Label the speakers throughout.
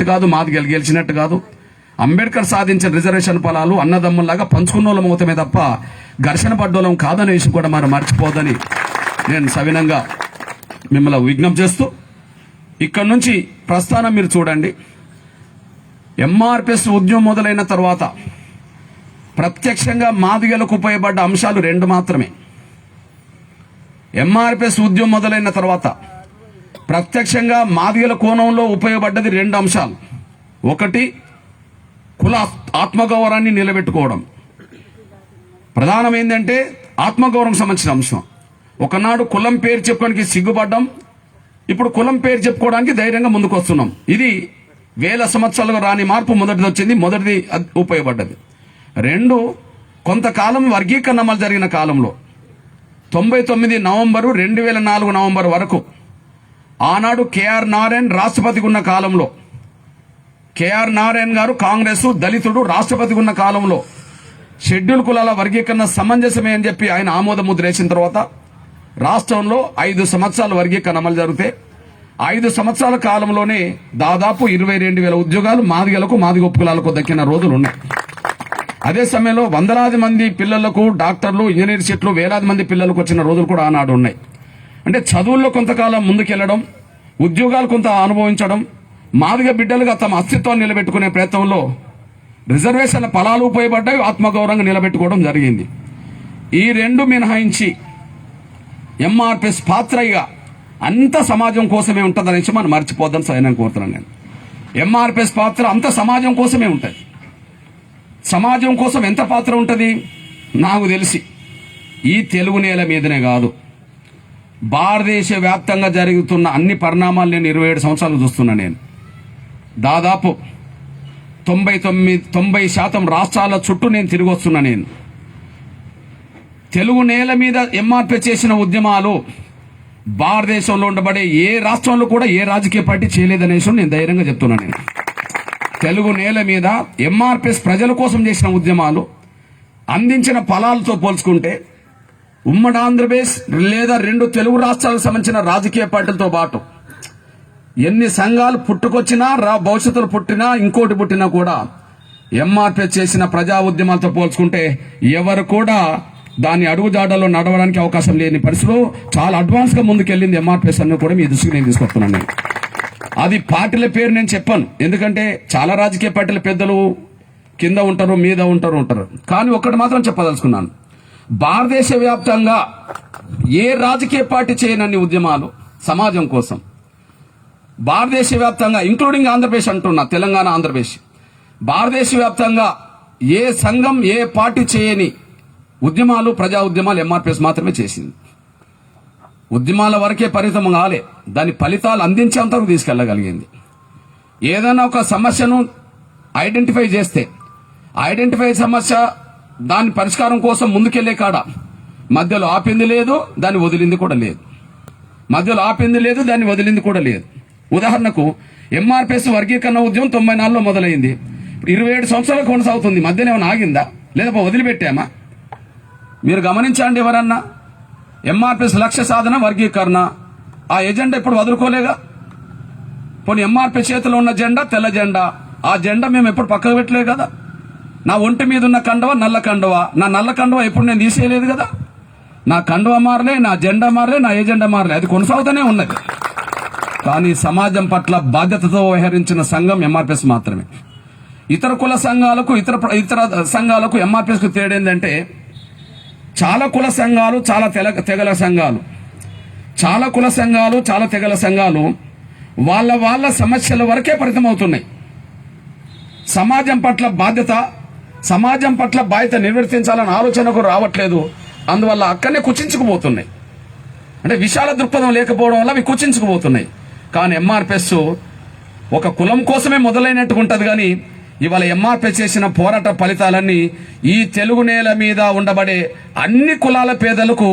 Speaker 1: గెలిచినట్టు కాదు, మాది గెలిచినట్టు కాదు. అంబేద్కర్ సాధించిన రిజర్వేషన్ ఫలాలు అన్నదమ్ముల్లాగా పంచుకున్నోళ్ళం అవుతామే తప్ప ఘర్షణ పడ్డోళ్ళం కాదనే విషయం కూడా మనం మర్చిపోదని నేను సవినంగా మిమ్మల్ని విజ్ఞప్తి చేస్తూ, ఇక్కడ నుంచి ప్రస్థానం మీరు చూడండి. ఎంఆర్పిఎస్ ఉద్యమం మొదలైన తర్వాత ప్రత్యక్షంగా మాదిగలకు ఉపయోగపడ్డ అంశాలు 2 మాత్రమే. ఎంఆర్పిఎస్ ఉద్యమం మొదలైన తర్వాత ప్రత్యక్షంగా మాదిగల కోణంలో ఉపయోగపడ్డది 2 అంశాలు. ఒకటి, కుల ఆత్మగౌరవాన్ని నిలబెట్టుకోవడం. ప్రధానం ఏంటంటే ఆత్మగౌరవం సంబంధించిన అంశం. ఒకనాడు కులం పేరు చెప్పుకోవడానికి సిగ్గుపడ్డాం, ఇప్పుడు కులం పేరు చెప్పుకోవడానికి ధైర్యంగా ముందుకు వస్తున్నాం. ఇది 1000 సంవత్సరాలుగా రాని మార్పు మొదటిది వచ్చింది, మొదటిది ఉపయోగపడ్డది. 2, కొంతకాలం వర్గీకరణ అమలు జరిగిన కాలంలో 99 నవంబరు 2004 నవంబర్ వరకు ఆనాడు కేఆర్ నారాయణ్ రాష్ట్రపతిగా ఉన్న కాలంలో, కేఆర్ నారాయణ్ గారు కాంగ్రెస్ దళితుడు రాష్ట్రపతిగా ఉన్న కాలంలో షెడ్యూల్ కులాల వర్గీకరణ సమంజసమే అని చెప్పి ఆయన ఆమోద ముద్ర వేసిన తర్వాత రాష్ట్రంలో 5 సంవత్సరాల వర్గీకరణ అమలు జరిగితే 5 సంవత్సరాల కాలంలోనే దాదాపు 22,000 ఉద్యోగాలు మాదిగలకు, మాదిగ ఉపకులాలకు దక్కిన రోజులు ఉన్నాయి. అదే సమయంలో వందలాది మంది పిల్లలకు డాక్టర్లు, ఇంజనీర్ సీట్లు, వేలాది మంది పిల్లలకు వచ్చిన రోజులు కూడా ఆనాడు ఉన్నాయి. అంటే చదువుల్లో కొంతకాలం ముందుకెళ్లడం, ఉద్యోగాలు కొంత అనుభవించడం, మాదిగ బిడ్డలుగా తమ అస్తిత్వాన్ని నిలబెట్టుకునే ప్రయత్నంలో రిజర్వేషన్ల ఫలాలు ఉపయోగపడ్డాయి, ఆత్మగౌరవంగా నిలబెట్టుకోవడం జరిగింది. ఈ 2 మినహాయించి ఎంఆర్పిఎస్ పాత్రగా అంత సమాజం కోసమే ఉంటుంది అనేసి మనం మర్చిపోద్దని సైన్యం కోరుతున్నాను నేను. ఎంఆర్పిఎస్ పాత్ర అంత సమాజం కోసమే ఉంటుంది. సమాజం కోసం ఎంత పాత్ర ఉంటుంది నాకు తెలిసి ఈ తెలుగు నేల మీదనే కాదు, భారతదేశ వ్యాప్తంగా జరుగుతున్న అన్ని పరిణామాలు నేను 27 సంవత్సరాలు చూస్తున్నా. నేను దాదాపు 90% రాష్ట్రాల చుట్టూ నేను తిరిగి వస్తున్నా. నేను తెలుగు నేల మీద ఎంఆర్పీ చేసిన ఉద్యమాలు భారతదేశంలో ఉండబడే ఏ రాష్ట్రంలో కూడా ఏ రాజకీయ పార్టీ చేయలేదనేసి నేను ధైర్యంగా చెప్తున్నాను. నేను తెలుగు నేల మీద ఎంఆర్పిఎస్ ప్రజల కోసం చేసిన ఉద్యమాలు అందించిన ఫలాలతో పోల్చుకుంటే ఉమ్మడి ఆంధ్రప్రదేశ్ లేదా 2 తెలుగు రాష్ట్రాలకు సంబంధించిన రాజకీయ పార్టీలతో పాటు ఎన్ని సంఘాలు పుట్టుకొచ్చినా, భవిష్యత్తులో పుట్టినా, ఇంకోటి పుట్టినా కూడా ఎంఆర్పిఎస్ చేసిన ప్రజా ఉద్యమాలతో పోల్చుకుంటే ఎవరు కూడా దాని అడుగుజాడల్లో నడవడానికి అవకాశం లేని పరిస్థితిలో చాలా అడ్వాన్స్ గా ముందుకెళ్ళింది ఎంఆర్పిఎస్ అన్ని కూడా మీ దృష్టికి నేను తీసుకొస్తున్నాను. అది పార్టీల పేరు నేను చెప్పాను, ఎందుకంటే చాలా రాజకీయ పార్టీల పెద్దలు కింద ఉంటారు, మీద ఉంటారు. కానీ ఒక్కటి మాత్రం చెప్పదలుచుకున్నాను, భారతదేశ వ్యాప్తంగా ఏ రాజకీయ పార్టీ చేయనన్ని ఉద్యమాలు సమాజం కోసం భారతదేశ వ్యాప్తంగా, ఇంక్లూడింగ్ ఆంధ్రప్రదేశ్ అంటున్నా, తెలంగాణ, ఆంధ్రప్రదేశ్, భారతదేశ వ్యాప్తంగా ఏ సంఘం, ఏ పార్టీ చేయని ఉద్యమాలు, ప్రజా ఉద్యమాలు ఎంఆర్పిఎస్ మాత్రమే చేసింది. ఉద్యమాల వరకే పరిమితం కాలే, దాని ఫలితాలు అందించేంతవరకు తీసుకెళ్లగలిగింది. ఏదైనా ఒక సమస్యను ఐడెంటిఫై చేస్తే ఐడెంటిఫై సమస్య దాని పరిష్కారం కోసం ముందుకెళ్లే కాడ మధ్యలో ఆపింది లేదు, దాన్ని వదిలింది కూడా లేదు. మధ్యలో ఆపింది లేదు, దాన్ని వదిలింది కూడా లేదు. ఉదాహరణకు ఎంఆర్పిఎస్ వర్గీకరణ ఉద్యమం 94లో మొదలైంది, 27 సంవత్సరాలు కొనసాగుతుంది. మధ్యలో ఏమైనా ఆగిందా లేదా వదిలిపెట్టామా? మీరు గమనించండి. ఎవరన్నా ఎంఆర్పిఎస్ లక్ష్య సాధన వర్గీకరణ, ఆ ఎజెండా ఇప్పుడు వదులుకోలేగా. పోనీ ఎంఆర్పిఎస్ చేతిలో ఉన్న జెండా తెల్ల జెండా, ఆ జెండా మేము ఎప్పుడు పక్కకు పెట్టలేదు కదా. నా ఒంటి మీద ఉన్న కండువ నల్ల కండువ, నా నల్ల కండువ ఎప్పుడు నేను తీసేయలేదు కదా. నా కండువ మారలే, నా జెండా మారలే, నా ఎజెండా మారలే, అది కొనసాగుతూనే ఉన్నది. కానీ సమాజం పట్ల బాధ్యతతో వ్యవహరించిన సంఘం ఎంఆర్పిఎస్ మాత్రమే. ఇతర కుల సంఘాలకు, ఇతర సంఘాలకు ఎంఆర్పిఎస్కు తేడా ఏంటంటే, చాలా కుల సంఘాలు, చాలా తెగల సంఘాలు, చాలా కుల సంఘాలు, చాలా తెగల సంఘాలు వాళ్ళ సమస్యల వరకే పరిమితం అవుతున్నాయి. సమాజం పట్ల బాధ్యత నిర్వర్తించాలన్న ఆలోచనకు రావట్లేదు. అందువల్ల అక్కడనే కుచించుకుపోతున్నాయి. అంటే విశాల దృక్పథం లేకపోవడం వల్ల అవి కుచించుకుపోతున్నాయి. కానీ ఎంఆర్పిఎస్ ఒక కులం కోసమే మొదలైనట్టు ఉంటుంది. కానీ ఇవాళ ఎంఆర్పిఎస్ చేసిన పోరాట ఫలితాలన్నీ ఈ తెలుగు నేల మీద ఉండబడే అన్ని కులాల పేదలకు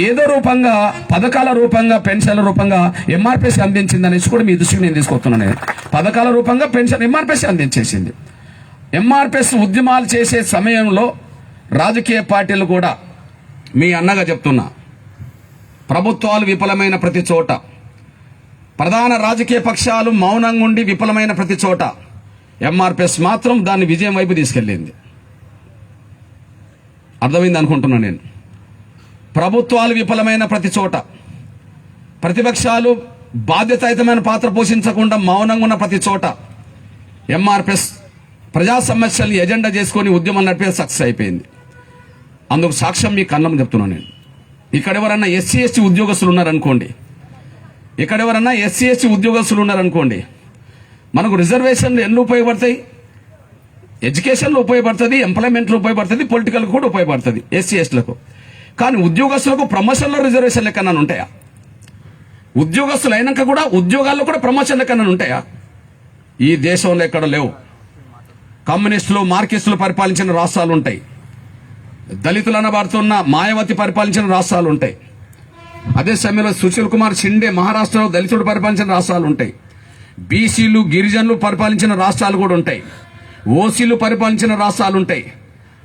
Speaker 1: ఏదో రూపంగా, పథకాల రూపంగా, పెన్షన్ల రూపంగా ఎంఆర్పిఎస్ అందించిందనేసి కూడా మీ దృష్టికి నేను తీసుకొస్తున్నాను. పథకాల రూపంగా పెన్షన్ ఎంఆర్పిఎస్ అందించేసింది. ఎంఆర్పిఎస్ ఉద్యమాలు చేసే సమయంలో రాజకీయ పార్టీలు కూడా, మీ అన్నగా చెప్తున్నా, ప్రభుత్వాలు విఫలమైన ప్రతి చోట ప్రధాన రాజకీయ పక్షాలు మౌనంగా ఉండి విఫలమైన ప్రతి చోట ఎంఆర్పిఎస్ మాత్రం దాన్ని విజయం వైపు తీసుకెళ్ళింది. అర్థమైంది అనుకుంటున్నాను నేను. ప్రభుత్వాలు విఫలమైన ప్రతి చోట, ప్రతిపక్షాలు బాధ్యతాయుతమైన పాత్ర పోషించకుండా మౌనంగా ఉన్న ప్రతి చోట ఎంఆర్పిఎస్ ప్రజా సమస్యల్ని ఎజెండా చేసుకొని ఉద్యమం నడిపే సక్సెస్ అయిపోయింది. అందుకు సాక్ష్యం మీ కన్నం చెప్తున్నాను నేను. ఇక్కడ ఎవరన్నా ఎస్సీ ఎస్టీ ఉద్యోగస్తులు ఉన్నారనుకోండి, మనకు రిజర్వేషన్లు ఎన్ని ఉపయోగపడతాయి? ఎడ్యుకేషన్లో ఉపయోగపడుతుంది, ఎంప్లాయ్మెంట్లో ఉపయోగపడుతుంది, పొలిటికల్కి కూడా ఉపయోగపడుతుంది ఎస్సీ ఎస్టీలకు. కానీ ఉద్యోగస్తులకు ప్రమోషన్లో రిజర్వేషన్లు ఎక్కడన్నా ఉంటాయా? ఉద్యోగస్తులు అయినాక కూడా ఉద్యోగాల్లో కూడా ప్రమోషన్లు ఎక్కడన్నా ఉంటాయా? ఈ దేశంలో ఎక్కడ లేవు. కమ్యూనిస్టులు మార్కిస్టులు పరిపాలించిన రాష్ట్రాలు ఉంటాయి, దళితులు అనబడుతున్న మాయావతి పరిపాలించిన రాష్ట్రాలు ఉంటాయి. అదే సమయంలో సుశీల్ కుమార్ షిండే మహారాష్ట్రలో దళితుడు పరిపాలించిన రాష్ట్రాలు ఉంటాయి. బీసీలు గిరిజనులు పరిపాలించిన రాష్ట్రాలు కూడా ఉంటాయి. ఓసీలు పరిపాలించిన రాష్ట్రాలు ఉంటాయి.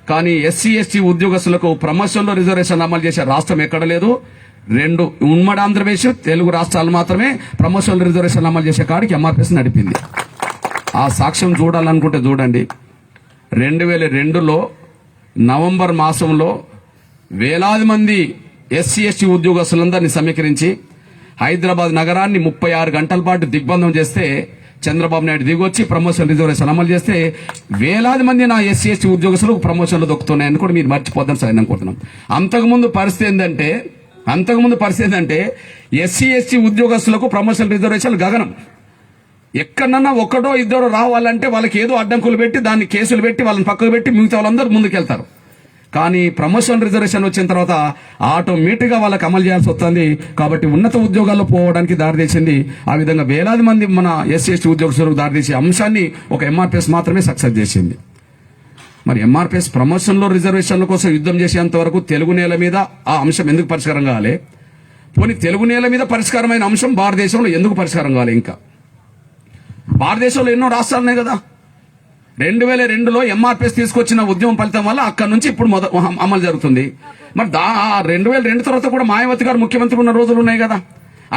Speaker 1: కానీ ఎస్సీ ఎస్టీ ఉద్యోగస్తులకు ప్రమోషన్లో రిజర్వేషన్ అమలు చేసే రాష్ట్రం ఎక్కడ లేదు. 2 ఉమ్మడి ఆంధ్రప్రదేశ్, తెలుగు రాష్ట్రాలు మాత్రమే ప్రమోషన్లో రిజర్వేషన్ అమలు చేసే కాడికి ఎంఆర్పిఎస్ నడిపింది. ఆ సాక్ష్యం చూడాలనుకుంటే చూడండి. 2002లో నవంబర్ మాసంలో వేలాది మంది ఎస్సీ ఎస్టీ ఉద్యోగస్తులందరినీ సమీకరించి హైదరాబాద్ నగరాన్ని 36 గంటల పాటు దిగ్బంధం చేస్తే చంద్రబాబు నాయుడు దిగొచ్చి ప్రమోషన్ రిజర్వేషన్ అమలు చేస్తే వేలాది మంది నా ఎస్సీ ఎస్టీ ఉద్యోగస్తులకు ప్రమోషన్లు దొక్కుతున్నాయని కూడా మీరు మర్చిపోద్దని సార్ అనుకుంటున్నాం. అంతకుముందు పరిస్థితి ఏంటంటే ఎస్సీ ఎస్టీ ఉద్యోగస్తులకు ప్రమోషన్ రిజర్వేషన్ గగనం. ఎక్కడన్నా ఒకటో ఇద్దరు రావాలంటే వాళ్ళకి ఏదో అడ్డంకులు పెట్టి దాన్ని కేసులు పెట్టి వాళ్ళని పక్కకు పెట్టి మిగతా వాళ్ళందరూ ముందుకెళ్తారు. కానీ ప్రమోషన్ రిజర్వేషన్ వచ్చిన తర్వాత ఆటోమేటిక్గా వాళ్ళకి అమలు చేయాల్సి వస్తుంది. కాబట్టి ఉన్నత ఉద్యోగాల్లో పోవడానికి దారితీసింది. ఆ విధంగా వేలాది మంది మన ఎస్సీ ఎస్టీ ఉద్యోగస్తులకు దారితీసే అంశాన్ని ఒక ఎంఆర్పిఎస్ మాత్రమే సక్సెస్ చేసింది. మరి ఎంఆర్పిఎస్ ప్రమోషన్లో రిజర్వేషన్ల కోసం యుద్ధం చేసేంత వరకు తెలుగు నేల మీద ఆ అంశం ఎందుకు పరిష్కారం కావాలి? పోనీ తెలుగు నేల మీద పరిష్కారమైన అంశం భారతదేశంలో ఎందుకు పరిష్కారం కావాలి? ఇంకా భారతదేశంలో ఎన్నో రాష్ట్రాలు ఉన్నాయి కదా. 2002లో ఎంఆర్పిఎస్ తీసుకొచ్చిన ఉద్యమం ఫలితం వల్ల అక్కడ నుంచి ఇప్పుడు అమలు జరుగుతుంది. మరి 2002 తర్వాత కూడా మాయావతి గారు ముఖ్యమంత్రి ఉన్న రోజులు ఉన్నాయి కదా,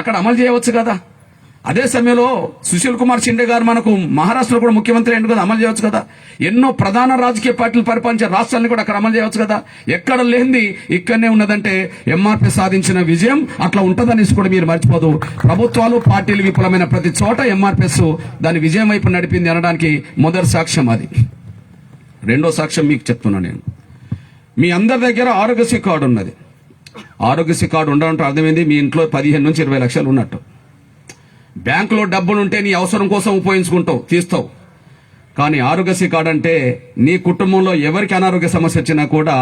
Speaker 1: అక్కడ అమలు చేయవచ్చు కదా. అదే సమయంలో సుశీల్ కుమార్ షిండే గారు మనకు మహారాష్ట్రలో కూడా ముఖ్యమంత్రి అయింది కదా, అమలు చేయవచ్చు కదా. ఎన్నో ప్రధాన రాజకీయ పార్టీలు పరిపాలించే రాష్ట్రాలను కూడా అక్కడ అమలు చేయవచ్చు కదా. ఎక్కడ లేనిది ఇక్కడనే ఉన్నదంటే ఎంఆర్పిఎస్ సాధించిన విజయం అట్లా ఉంటుందనేసి కూడా మీరు మర్చిపోదు. ప్రభుత్వాలు పార్టీలు విఫలమైన ప్రతి చోట ఎంఆర్పిఎస్ దాని విజయం వైపు నడిపింది అనడానికి మొదటి సాక్ష్యం అది. రెండో సాక్ష్యం మీకు చెప్తున్నా నేను. మీ అందరి దగ్గర ఆరోగ్యశ్రీ కార్డు ఉన్నది. ఆరోగ్యశ్రీ కార్డు ఉండడంటే అర్థమైంది మీ ఇంట్లో 15 నుంచి 20 లక్షలు ఉన్నట్టు. బ్యాంకులో డబ్బులు ఉంటే నీ అవసరం కోసం ఉపయోగించుకుంటావు, తీస్తావు. కానీ ఆరోగ్యశ్రీ కార్డు అంటే నీ కుటుంబంలో ఎవరికి అనారోగ్య సమస్య వచ్చినా కూడా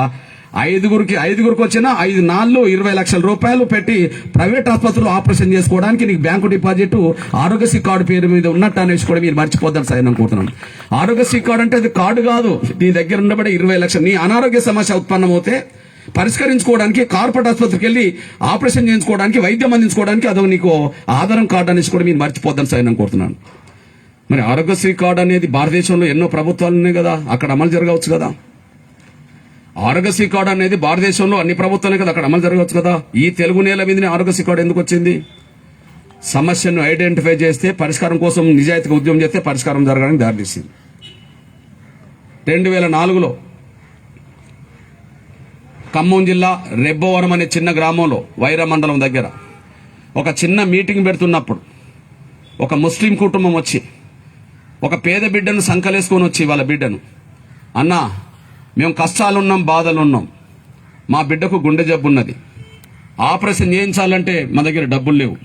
Speaker 1: ఐదుగురికి వచ్చినా 5 నాళ్ళు 20 లక్షల రూపాయలు పెట్టి ప్రైవేట్ ఆసుపత్రిలో ఆపరేషన్ చేసుకోవడానికి నీకు బ్యాంకు డిపాజిట్ ఆరోగ్యశ్రీ కార్డు పేరు మీద ఉన్నట్టు అనేసి కూడా మీరు మర్చిపోద్దని సార్ అనుకుంటున్నాను. ఆరోగ్యశ్రీ కార్డు అంటే అది కార్డు కాదు. నీ దగ్గర ఉండబడే 20 లక్షలు నీ అనారోగ్య సమస్య ఉత్పన్నమవుతే పరిష్కరించుకోవడానికి కార్పొరేట్ ఆసుపత్రికి వెళ్ళి ఆపరేషన్ చేయించుకోవడానికి వైద్యం అందించుకోవడానికి అదో నీకు ఆధారం కార్డు అనేసి కూడా మీరు మర్చిపోద్దని సార్ అనుకుంటున్నాను. మరి ఆరోగ్యశ్రీ కార్డు అనేది భారతదేశంలో ఎన్నో ప్రభుత్వాలు ఉన్నాయి కదా, అక్కడ అమలు జరగవచ్చు కదా. ఆరోగ్యశ్రీ కార్డు అనేది భారతదేశంలో అన్ని ప్రభుత్వాలే కదా, అక్కడ అమలు జరగవచ్చు కదా. ఈ తెలుగు నేల మీదనే ఆరోగ్యశ్రీ కార్డు ఎందుకు వచ్చింది? సమస్యను ఐడెంటిఫై చేస్తే పరిష్కారం కోసం నిజాయితీగా ఉద్యమం చేస్తే పరిష్కారం జరగడానికి దారితీసింది. 2004లో ఖమ్మం జిల్లా రెబ్బవరం అనే చిన్న గ్రామంలో వైరా మండలం దగ్గర ఒక చిన్న మీటింగ్ పెడుతున్నప్పుడు ఒక ముస్లిం కుటుంబం వచ్చి ఒక పేద బిడ్డను సంకలేసుకొని వచ్చి వాళ్ళ బిడ్డను, అన్నా మేము కష్టాలున్నాం, బాధలున్నాం, మా బిడ్డకు గుండె జబ్బు ఉన్నది, ఆపరేషన్ చేయించాలంటే మా దగ్గర డబ్బులు లేవు,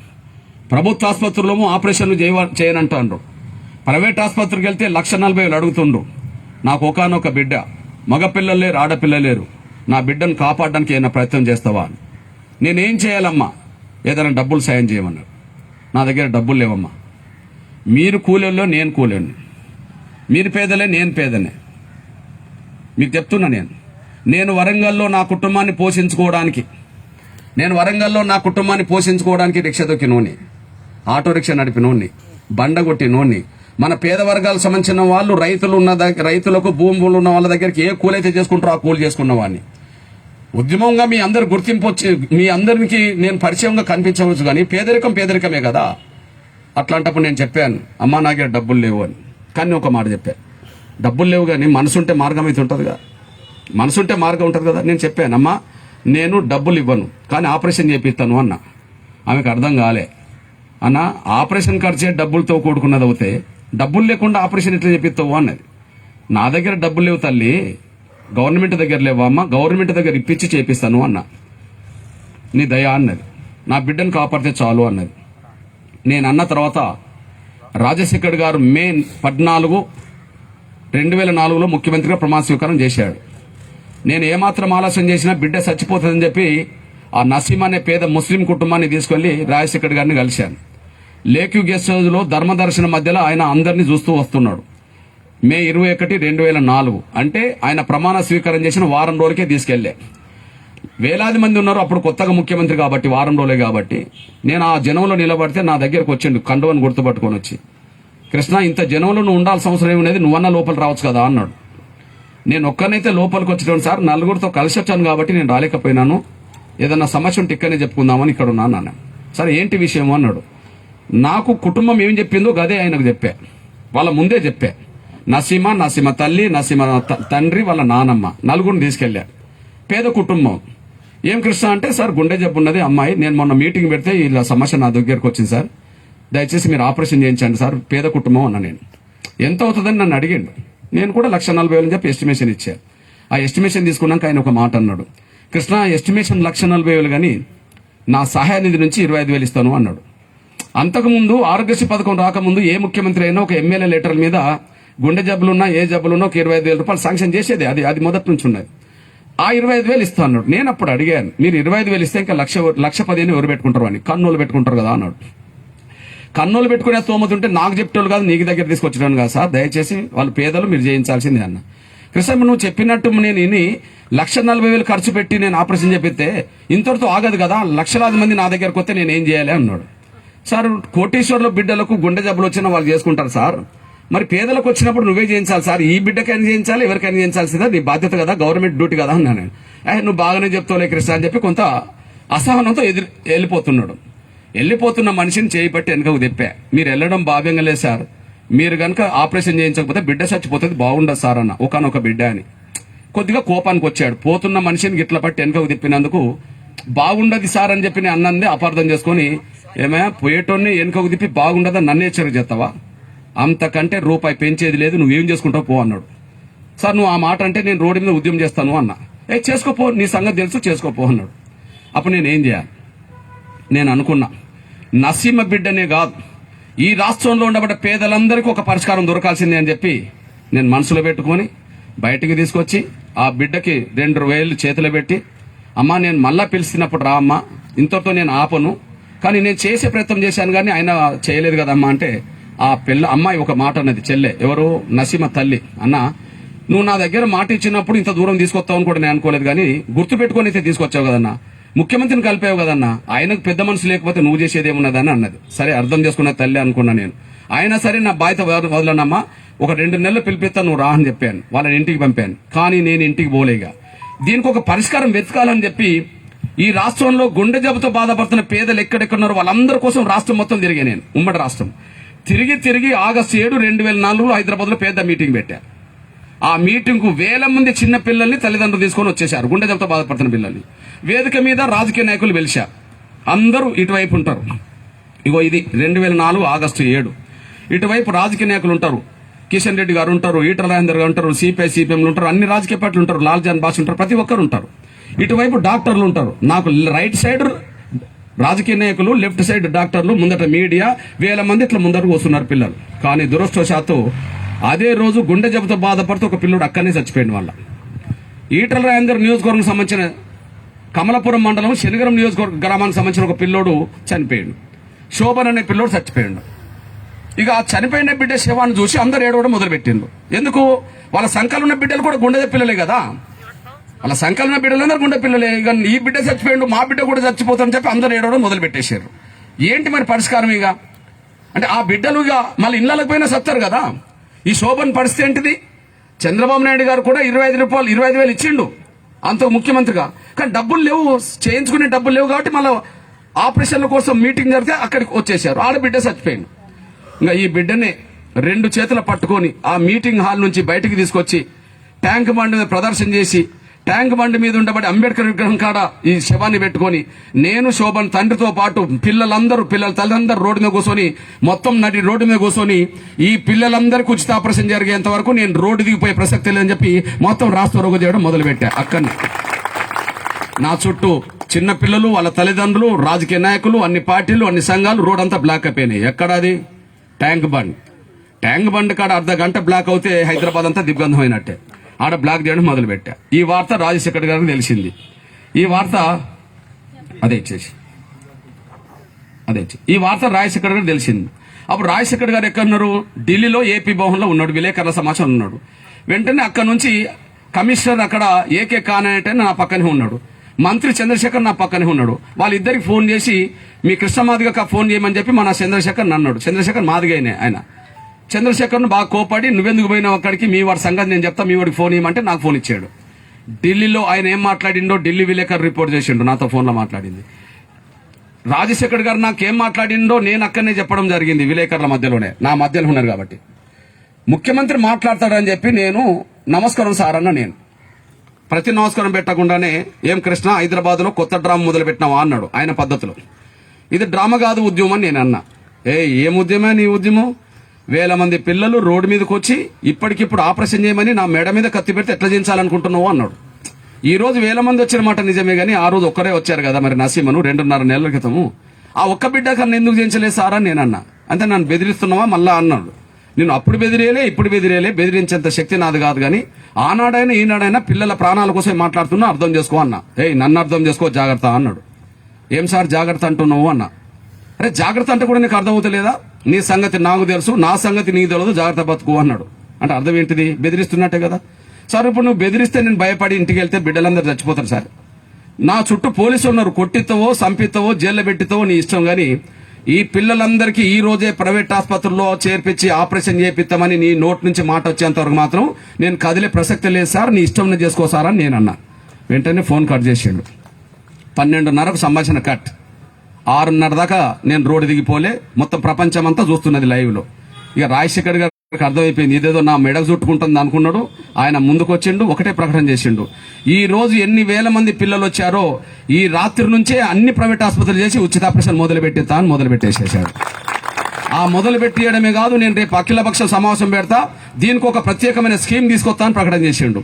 Speaker 1: ప్రభుత్వ ఆసుపత్రుల్లో ఆపరేషన్లు చేయనంటాండ్రు, ప్రైవేట్ ఆసుపత్రికి వెళ్తే 1,40,000 అడుగుతుండ్రు, నాకు ఒకనొక బిడ్డ, మగపిల్లలు లేరు, ఆడపిల్లలు లేరు, నా బిడ్డను కాపాడడానికి ఏమైనా ప్రయత్నం చేస్తావా? నేనేం చేయాలమ్మా? ఏదైనా డబ్బులు సాయం చేయమన్నారు. నా దగ్గర డబ్బులు లేవమ్మా. మీరు కూలీల్లో, నేను కూలీని, మీరు పేదలే, నేను పేదనే. మీకు చెప్తున్నా నేను వరంగల్లో నా కుటుంబాన్ని పోషించుకోవడానికి రిక్షా దొక్కినోని, ఆటో రిక్షా నడిపినోని, బండ కొట్టినోని. మన పేద వర్గాలకు సంబంధించిన వాళ్ళు రైతులకు భూములు ఉన్న వాళ్ళ దగ్గరికి ఏ కూలైతే చేసుకుంటారో ఆ కూలి చేసుకున్న వాడిని. ఉద్యమంగా మీ అందరు గుర్తింపు వచ్చి మీ అందరికి నేను పరిచయంగా కనిపించవచ్చు, కానీ పేదరికమే కదా. అట్లాంటప్పుడు నేను చెప్పాను, అమ్మా నా దగ్గర డబ్బులు లేవు అని. కానీ ఒక మాట చెప్పాను, డబ్బులు లేవు కానీ మనసుంటే మార్గం అయితే ఉంటుందిగా, మనసుంటే మార్గం ఉంటుంది కదా. నేను చెప్పాను, అమ్మా నేను డబ్బులు ఇవ్వను కానీ ఆపరేషన్ చేపిస్తాను అన్న. ఆమెకు అర్థం కాలే. అన్న ఆపరేషన్ ఖర్చే డబ్బులతో కూడుకున్నది అవుతే డబ్బులు లేకుండా ఆపరేషన్ ఎట్లా చేపిస్తావు అన్నది. నా దగ్గర డబ్బులు లేవు తల్లి, గవర్నమెంట్ దగ్గర లేవా అమ్మ, గవర్నమెంట్ దగ్గర ఇప్పించి చేపిస్తాను అన్న. నీ దయా అన్నది, నా బిడ్డను కాపాడితే చాలు అన్నది. నేను అన్న తర్వాత రాజశేఖర్ గారు మే 14, 2004లో ముఖ్యమంత్రిగా ప్రమాణ స్వీకారం చేశాడు. నేను ఏమాత్రం ఆలస్యం చేసినా బిడ్డ చచ్చిపోతుందని చెప్పి ఆ నసీం అనే పేద ముస్లిం కుటుంబాన్ని తీసుకెళ్లి రాజశేఖర్ గారిని కలిశాను. లేక్యూ గెస్ట్ హౌస్లో ధర్మదర్శన మధ్యలో ఆయన అందరినీ చూస్తూ వస్తున్నాడు. మే 21, 2004 అంటే ఆయన ప్రమాణ స్వీకారం చేసిన వారం రోజులకే తీసుకెళ్లే. వేలాది మంది ఉన్నారు అప్పుడు, కొత్తగా ముఖ్యమంత్రి కాబట్టి వారం రోజులే కాబట్టి. నేను ఆ జనంలో నిలబడితే నా దగ్గరకు వచ్చిండు కండువని గుర్తుపట్టుకొని వచ్చి, కృష్ణ ఇంత జనంలో నువ్వు ఉండాల్సిన అవసరం ఏమున్నది, నువ్వన్నా లోపల రావచ్చు కదా అన్నాడు. నేను ఒక్కనైతే లోపలికి వచ్చాను సార్, నలుగురితో కలిసి వచ్చాను కాబట్టి నేను రాలేకపోయినాను, ఏదన్నా సమస్య ఉంటే ఇక్కడనే చెప్పుకుందామని ఇక్కడ ఉన్నాను అన్న. సరే ఏంటి విషయం అన్నాడు. నాకు కుటుంబం ఏం చెప్పిందో గదే ఆయనకు చెప్పా, వాళ్ళ ముందే చెప్పా. నసీమ తల్లి, నసీమ తండ్రి, వాళ్ళ నానమ్మ, నలుగురిని తీసుకెళ్ళా. పేద కుటుంబం. ఏం కృష్ణ అంటే, సార్ గుండె జబ్బు ఉన్నది అమ్మాయి, నేను మొన్న మీటింగ్ పెడితే ఇలా సమస్య నా దగ్గరకు వచ్చింది సార్, దయచేసి మీరు ఆపరేషన్ చేయించండి సార్, పేద కుటుంబం అన్న. నేను ఎంత అవుతుందని నన్ను అడిగిండు. నేను కూడా 1,40,000 అని చెప్పి ఎస్టిమేషన్ ఇచ్చా. ఆ ఎస్టిమేషన్ తీసుకున్నాక ఆయన ఒక మాట అన్నాడు, కృష్ణ ఎస్టిమేషన్ 1,40,000 కానీ నా సహాయ నిధి నుంచి 25,000 ఇస్తాను అన్నాడు. అంతకుముందు ఆరోగ్యశ్రీ పథకం రాకముందు ఏ ముఖ్యమంత్రి అయినా ఒక ఎమ్మెల్యే లెటర్ మీద గుండె జబ్బులున్నా ఏ జబ్బులున్నా ఒక 25,000 రూపాయలు శాంక్షన్ చేసేది, అది మొదటి నుంచి ఉన్నది. ఆ 25,000 ఇస్తా అన్నాడు. నేను అప్పుడు అడిగాను, మీరు 25,000 ఇస్తే ఇంకా 1,10,000 ఎవరు పెట్టుకుంటారు అని, కన్నోళ్ళు పెట్టుకుంటారు కదా అన్నాడు. కన్నోళ్ళు పెట్టుకునే స్తోమత ఉంటే నాకు చెప్పేవాళ్ళు కాదు, నీకు దగ్గర తీసుకొచ్చాను కదా సార్, దయచేసి వాళ్ళు పేదలు, మీరు చేయించాల్సిందే అన్న. కృష్ణ నువ్వు చెప్పినట్టు నేను ఇని 1,40,000 ఖర్చు పెట్టి నేను ఆపరేషన్ చేపిస్తే ఇంతటితో ఆగదు కదా, లక్షలాది మంది నా దగ్గరకు వస్తే నేను ఏం చేయాలి అన్నాడు. సార్ కోటీశ్వర్ల బిడ్డలకు గుండె జబ్బులు వచ్చినా వాళ్ళు చేసుకుంటారు సార్, మరి పేదలకు వచ్చినప్పుడు నువ్వే చేయించాలి సార్, ఈ బిడ్డకైనా చేయించాలి, ఎవరికైనా చేయించాల్సిందా, నీ బాధ్యత కదా, గవర్నమెంట్ డ్యూటీ కదా అన్నాను. నువ్వు బాగానే చెప్తావులే కృష్ణ అని చెప్పి కొంత అసహనంతో వెళ్ళిపోతున్న మనిషిని చేయబట్టి వెనకకు తెప్పా. మీరు వెళ్ళడం భావ్యంగా లేదు సార్, మీరు కనుక ఆపరేషన్ చేయించకపోతే బిడ్డ చచ్చిపోతుంది, బాగుండదు సార్ అన్న. ఒకనొక బిడ్డ అని కొద్దిగా కోపానికి వచ్చాడు. పోతున్న మనిషిని గిట్ల పట్టి వెనకకు తిప్పినందుకు బాగుండదు సార్ అని చెప్పి నేను అన్నది అపార్థం చేసుకుని, ఏమైనా పోయేటోన్ని వెనకకు తిప్పి బాగుండదని నన్ను హెచ్చరిక చేస్తావా, అంతకంటే రూపాయి పెంచేది లేదు, నువ్వేం చేసుకుంటావు పో అన్నాడు. సార్ నువ్వు ఆ మాట అంటే నేను రోడ్డు మీద ఉద్యమం చేస్తాను అన్నా. చేసుకోపో, నీ సంగతి తెలుసు, చేసుకోపో అన్నాడు. అప్పుడు నేను ఏం చేయాలి, నేను అనుకున్నా నసీమ బిడ్డనే కాదు ఈ రాష్ట్రంలో ఉండబడ్డ పేదలందరికీ ఒక పరిష్కారం దొరకాల్సిందే అని చెప్పి నేను మనసులో పెట్టుకొని బయటికి తీసుకొచ్చి ఆ బిడ్డకి 2,000 చేతిలో పెట్టి, అమ్మా నేను మళ్ళా పిలిచినప్పుడు రా అమ్మా, ఇంతటితో నేను ఆపను, కానీ నేను చేసే ప్రయత్నం చేశాను కానీ ఆయన చేయలేదు కదమ్మా అంటే, ఆ అమ్మాయి ఒక మాట అన్నది, చెల్లె ఎవరు నసీమ తల్లి, అన్న నువ్వు నా దగ్గర మాట ఇచ్చినప్పుడు ఇంత దూరం తీసుకొస్తావని కూడా నేను అనుకోలేదు, కానీ గుర్తు పెట్టుకొని అయితే తీసుకొచ్చావు కదన్నా, ముఖ్యమంత్రిని కలిపావు కదన్నా, ఆయనకు పెద్ద మనసు లేకపోతే నువ్వు చేసేది ఏమున్నదని అన్నది. సరే అర్థం చేసుకున్న తల్లి అనుకున్నా నేను. అయినా సరే నా బాధ్యత వదలనమ్మా, ఒక 2 నెలలు పిలిపిస్తా, నువ్వు రా అని చెప్పాను, వాళ్ళని ఇంటికి పంపాను. కానీ నేను ఇంటికి పోలేగా, దీనికి ఒక పరిష్కారం వెతకాలని చెప్పి ఈ రాష్ట్రంలో గుండె జబ్బుతో బాధపడుతున్న పేదలు ఎక్కడెక్కడున్నారో వాళ్ళందరి కోసం రాష్ట్రం మొత్తం తిరిగా. నేను ఉమ్మడి రాష్ట్రం తిరిగి ఆగస్టు 7, 2004లో హైదరాబాద్ లో పెద్ద మీటింగ్ పెట్టారు. ఆ మీటింగ్ కు వేల మంది చిన్న పిల్లల్ని తల్లిదండ్రులు తీసుకొని వచ్చేశారు, గుండె జబ్బుతో బాధపడుతున్న పిల్లల్ని. వేదిక మీద రాజకీయ నాయకులు వెలిశారు, అందరూ ఇటువైపు ఉంటారు. ఇగో ఇది 2004 ఆగస్టు 7. ఇటువైపు రాజకీయ నాయకులు ఉంటారు, కిషన్ రెడ్డి గారు ఉంటారు, ఈటల రాజేందర్ గారు ఉంటారు, సిపిఎంలు ఉంటారు, అన్ని రాజకీయ పార్టీలు ఉంటారు, లాల్ జాన్ బాస్ ఉంటారు, ప్రతి ఒక్కరు ఉంటారు. ఇటువైపు డాక్టర్లు ఉంటారు, నాకు రైట్ సైడ్ రాజకీయ నాయకులు, లెఫ్ట్ సైడ్ డాక్టర్లు, ముందట మీడియా, వేల మంది ఇట్లా ముందరకు వస్తున్నారు పిల్లలు. కానీ దురదృష్టవశాత్తు అదే రోజు గుండె జబ్బుతో బాధపడుతూ ఒక పిల్లోడు అక్కడనే చచ్చిపోయింది. వాళ్ళ ఈటల రాజేందర్ నియోజకవర్గం సంబంధించిన కమలపురం మండలం శనిగరం నియోజకవర్గ గ్రామానికి సంబంధించిన ఒక పిల్లోడు చనిపోయాడు, శోభన్ అనే పిల్లోడు చచ్చిపోయాడు. ఇక ఆ చనిపోయిన బిడ్డ శవాన్ని చూసి అందరు ఏడవడం మొదలుపెట్టిండు. ఎందుకు, వాళ్ళ సంఖ్యలో ఉన్న బిడ్డలు కూడా గుండె పిల్లలే కదా, వాళ్ళ సంఖ్యలో ఉన్న బిడ్డలందరూ గుండె పిల్లలే. ఇక ఈ బిడ్డ చచ్చిపోయిండు, మా బిడ్డ కూడా చచ్చిపోతారని చెప్పి అందరు ఏడవడం మొదలు పెట్టేశారు. ఏంటి మరి పరిష్కారం? ఇక అంటే ఆ బిడ్డలు ఇక మళ్ళీ ఇళ్ళకి పోయినా సత్తారు కదా. ఈ శోభన్ పరిస్థితి ఏంటిది? చంద్రబాబు నాయుడు గారు కూడా 25,000 ఇచ్చిండు అంత ముఖ్యమంత్రిగా, కానీ డబ్బులు లేవు, చేయించుకునే డబ్బులు లేవు కాబట్టి మళ్ళీ ఆపరేషన్ల కోసం మీటింగ్ జరిగితే అక్కడికి వచ్చేసారు, ఆడబిడ్డ చచ్చిపోయింది. ఇంకా ఈ బిడ్డని 2 చేతుల పట్టుకొని ఆ మీటింగ్ హాల్ నుంచి బయటికి తీసుకొచ్చి ట్యాంక్ బండ్ మీద ప్రదర్శన చేసి ట్యాంక్ బండ్ మీద ఉండబడి అంబేద్కర్ విగ్రహం కాడ ఈ శవాన్ని పెట్టుకొని నేను శోభన్ తండ్రితో పాటు పిల్లల తల్లిదండ్రులు రోడ్డు మీద కూర్చొని మొత్తం నడి రోడ్డు మీద కూర్చొని ఈ పిల్లలందరికీ ఉచిత ఆపరేషన్ జరిగేంత వరకు నేను రోడ్డు దిగిపోయే ప్రసక్తి లేదని చెప్పి మొత్తం రాస్తారోగ చేయడం మొదలుపెట్టా. అక్కడిని నా చుట్టూ చిన్న పిల్లలు, వాళ్ళ తల్లిదండ్రులు, రాజకీయ నాయకులు, అన్ని పార్టీలు, అన్ని సంఘాలు, రోడ్ అంతా బ్లాక్ అయిపోయినాయి. ఎక్కడ అది? ట్యాంక్ బండ్ కాడ అర్ధ గంట బ్లాక్ అవుతే హైదరాబాద్ అంతా దిగ్బంధమైనట్టే. ఆడ బ్లాక్ చేయడం మొదలుపెట్టా. ఈ వార్త రాజశేఖర్ గారికి తెలిసింది. ఈ వార్త రాజశేఖర్ గారికి తెలిసింది. అప్పుడు రాజశేఖర్ గారు ఎక్కడున్నారు? ఢిల్లీలో ఏపీ భవన్లో ఉన్నాడు, విలేకరుల సమాచారం ఉన్నాడు. వెంటనే అక్కడ నుంచి కమిషనర్ అక్కడ ఏకే కానటే నా పక్కనే ఉన్నాడు, మంత్రి చంద్రశేఖర్ నా పక్కనే ఉన్నాడు. వాళ్ళిద్దరికి ఫోన్ చేసి మీ కృష్ణ మాదిగకు ఫోన్ చేయమని చెప్పి మన చంద్రశేఖర్ అన్నాడు. చంద్రశేఖర్ మాదిగైనే ఆయన. చంద్రశేఖర్ను బాగా కోపడి నువ్వెందుకు పోయినావు అక్కడికి, మీ వాడి సంగతి నేను చెప్తా, మీ వాడికి ఫోన్ ఇవ్వమంటే నాకు ఫోన్ ఇచ్చాడు. ఢిల్లీలో ఆయన ఏం మాట్లాడిండో ఢిల్లీ విలేకరు రిపోర్ట్ చేసిండు, నాతో ఫోన్లో మాట్లాడింది. రాజశేఖర్ గారు నాకేం మాట్లాడిండో నేను అక్కడనే చెప్పడం జరిగింది, విలేకరుల మధ్యలోనే, నా మధ్యలో ఉన్నారు కాబట్టి. ముఖ్యమంత్రి మాట్లాడతాడని చెప్పి నేను నమస్కారం సార్ అన్న. నేను ప్రతి నమస్కారం పెట్టకుండానే ఏం కృష్ణ హైదరాబాద్ లో కొత్త డ్రామా మొదలు పెట్టినావా అన్నాడు ఆయన పద్ధతిలో. ఇది డ్రామా కాదు, ఉద్యమం అని నేను అన్నా. ఏం ఉద్యమే నీ ఉద్యమం? 1000 మంది పిల్లలు రోడ్డు మీదకి వచ్చి ఇప్పటికిప్పుడు ఆపరేషన్ చేయమని నా మెడ మీద కత్తి పెడితే ఎట్లా చేయించాలనుకుంటున్నావు అన్నాడు. ఈ రోజు 1000 మంది వచ్చిన మాట నిజమే గానీ ఆ రోజు ఒక్కరే వచ్చారు కదా మరి నసీమను 2.5 నెలల క్రితము. ఆ ఒక్క బిడ్డ కన్నా ఎందుకు చేయించలేదు సార్ అని నేను అన్నా. అంటే నన్ను బెదిరిస్తున్నావా మళ్ళా అన్నాడు. నేను అప్పుడు బెదిరేలే, ఇప్పుడు బెదిరేలే, బెదిరించేంత శక్తి నాది కాదు కానీ ఆనాడైనా ఈనాడైనా పిల్లల ప్రాణాల కోసం మాట్లాడుతున్నా, అర్థం చేసుకో అన్నా. నన్ను అర్థం చేసుకో జాగ్రత్త అన్నాడు. ఏం సార్ జాగ్రత్త అంటున్నావు అన్నా. అరే జాగ్రత్త అంటే కూడా నీకు అర్థమవుతలేదా? నీ సంగతి నాకు తెలుసు, నా సంగతి నీకు తెలియదు, జాగ్రత్త బతుకు అన్నాడు. అంటే అర్థం ఏంటిది? బెదిరిస్తున్నట్టే కదా సార్. ఇప్పుడు నువ్వు బెదిరిస్తే నేను భయపడి ఇంటికి వెళ్తే బిడ్డలందరూ చచ్చిపోతారు సార్. నా చుట్టూ పోలీసులు ఉన్నారు, కొట్టిస్తావో సంపిస్తావో జైల్లో పెట్టిస్తావో నీ ఇష్టం కానీ ఈ పిల్లలందరికీ ఈ రోజే ప్రైవేట్ ఆసుపత్రుల్లో చేర్పించి ఆపరేషన్ చేపిస్తామని నీ నోట్ నుంచి మాట వచ్చేంత వరకు మాత్రం నేను కదిలే ప్రసక్తి లేదు సార్, నీ ఇష్టం చేసుకో సార్ అని నేను అన్నా. వెంటనే ఫోన్ కట్ చేసిండు. 12:30కు సంభాషణ కట్. 6:30 దాకా నేను రోడ్డు దిగిపోలే, మొత్తం ప్రపంచం అంతా చూస్తున్నది లైవ్ లో. ఇక రాజశేఖర్ గారికి అర్థమైపోయింది, ఇదేదో నా మెడకు చుట్టుకుంటుంది అనుకున్నాడు. ఆయన ముందుకు వచ్చిండు, ఒకటే ప్రకటన చేసిండు. ఈ రోజు ఎన్ని 1000 మంది పిల్లలు వచ్చారో ఈ రాత్రి నుంచే అన్ని ప్రైవేట్ ఆసుపత్రులు చేసి ఉచిత ఆపరేషన్ మొదలుపెట్టేసేసాడు. ఆ మొదలు పెట్టేయడమే కాదు, నేను రేపు అఖిలపక్ష సమావేశం పెడతా, దీనికి ఒక ప్రత్యేకమైన స్కీమ్ తీసుకొస్తా అని ప్రకటన చేసిండు.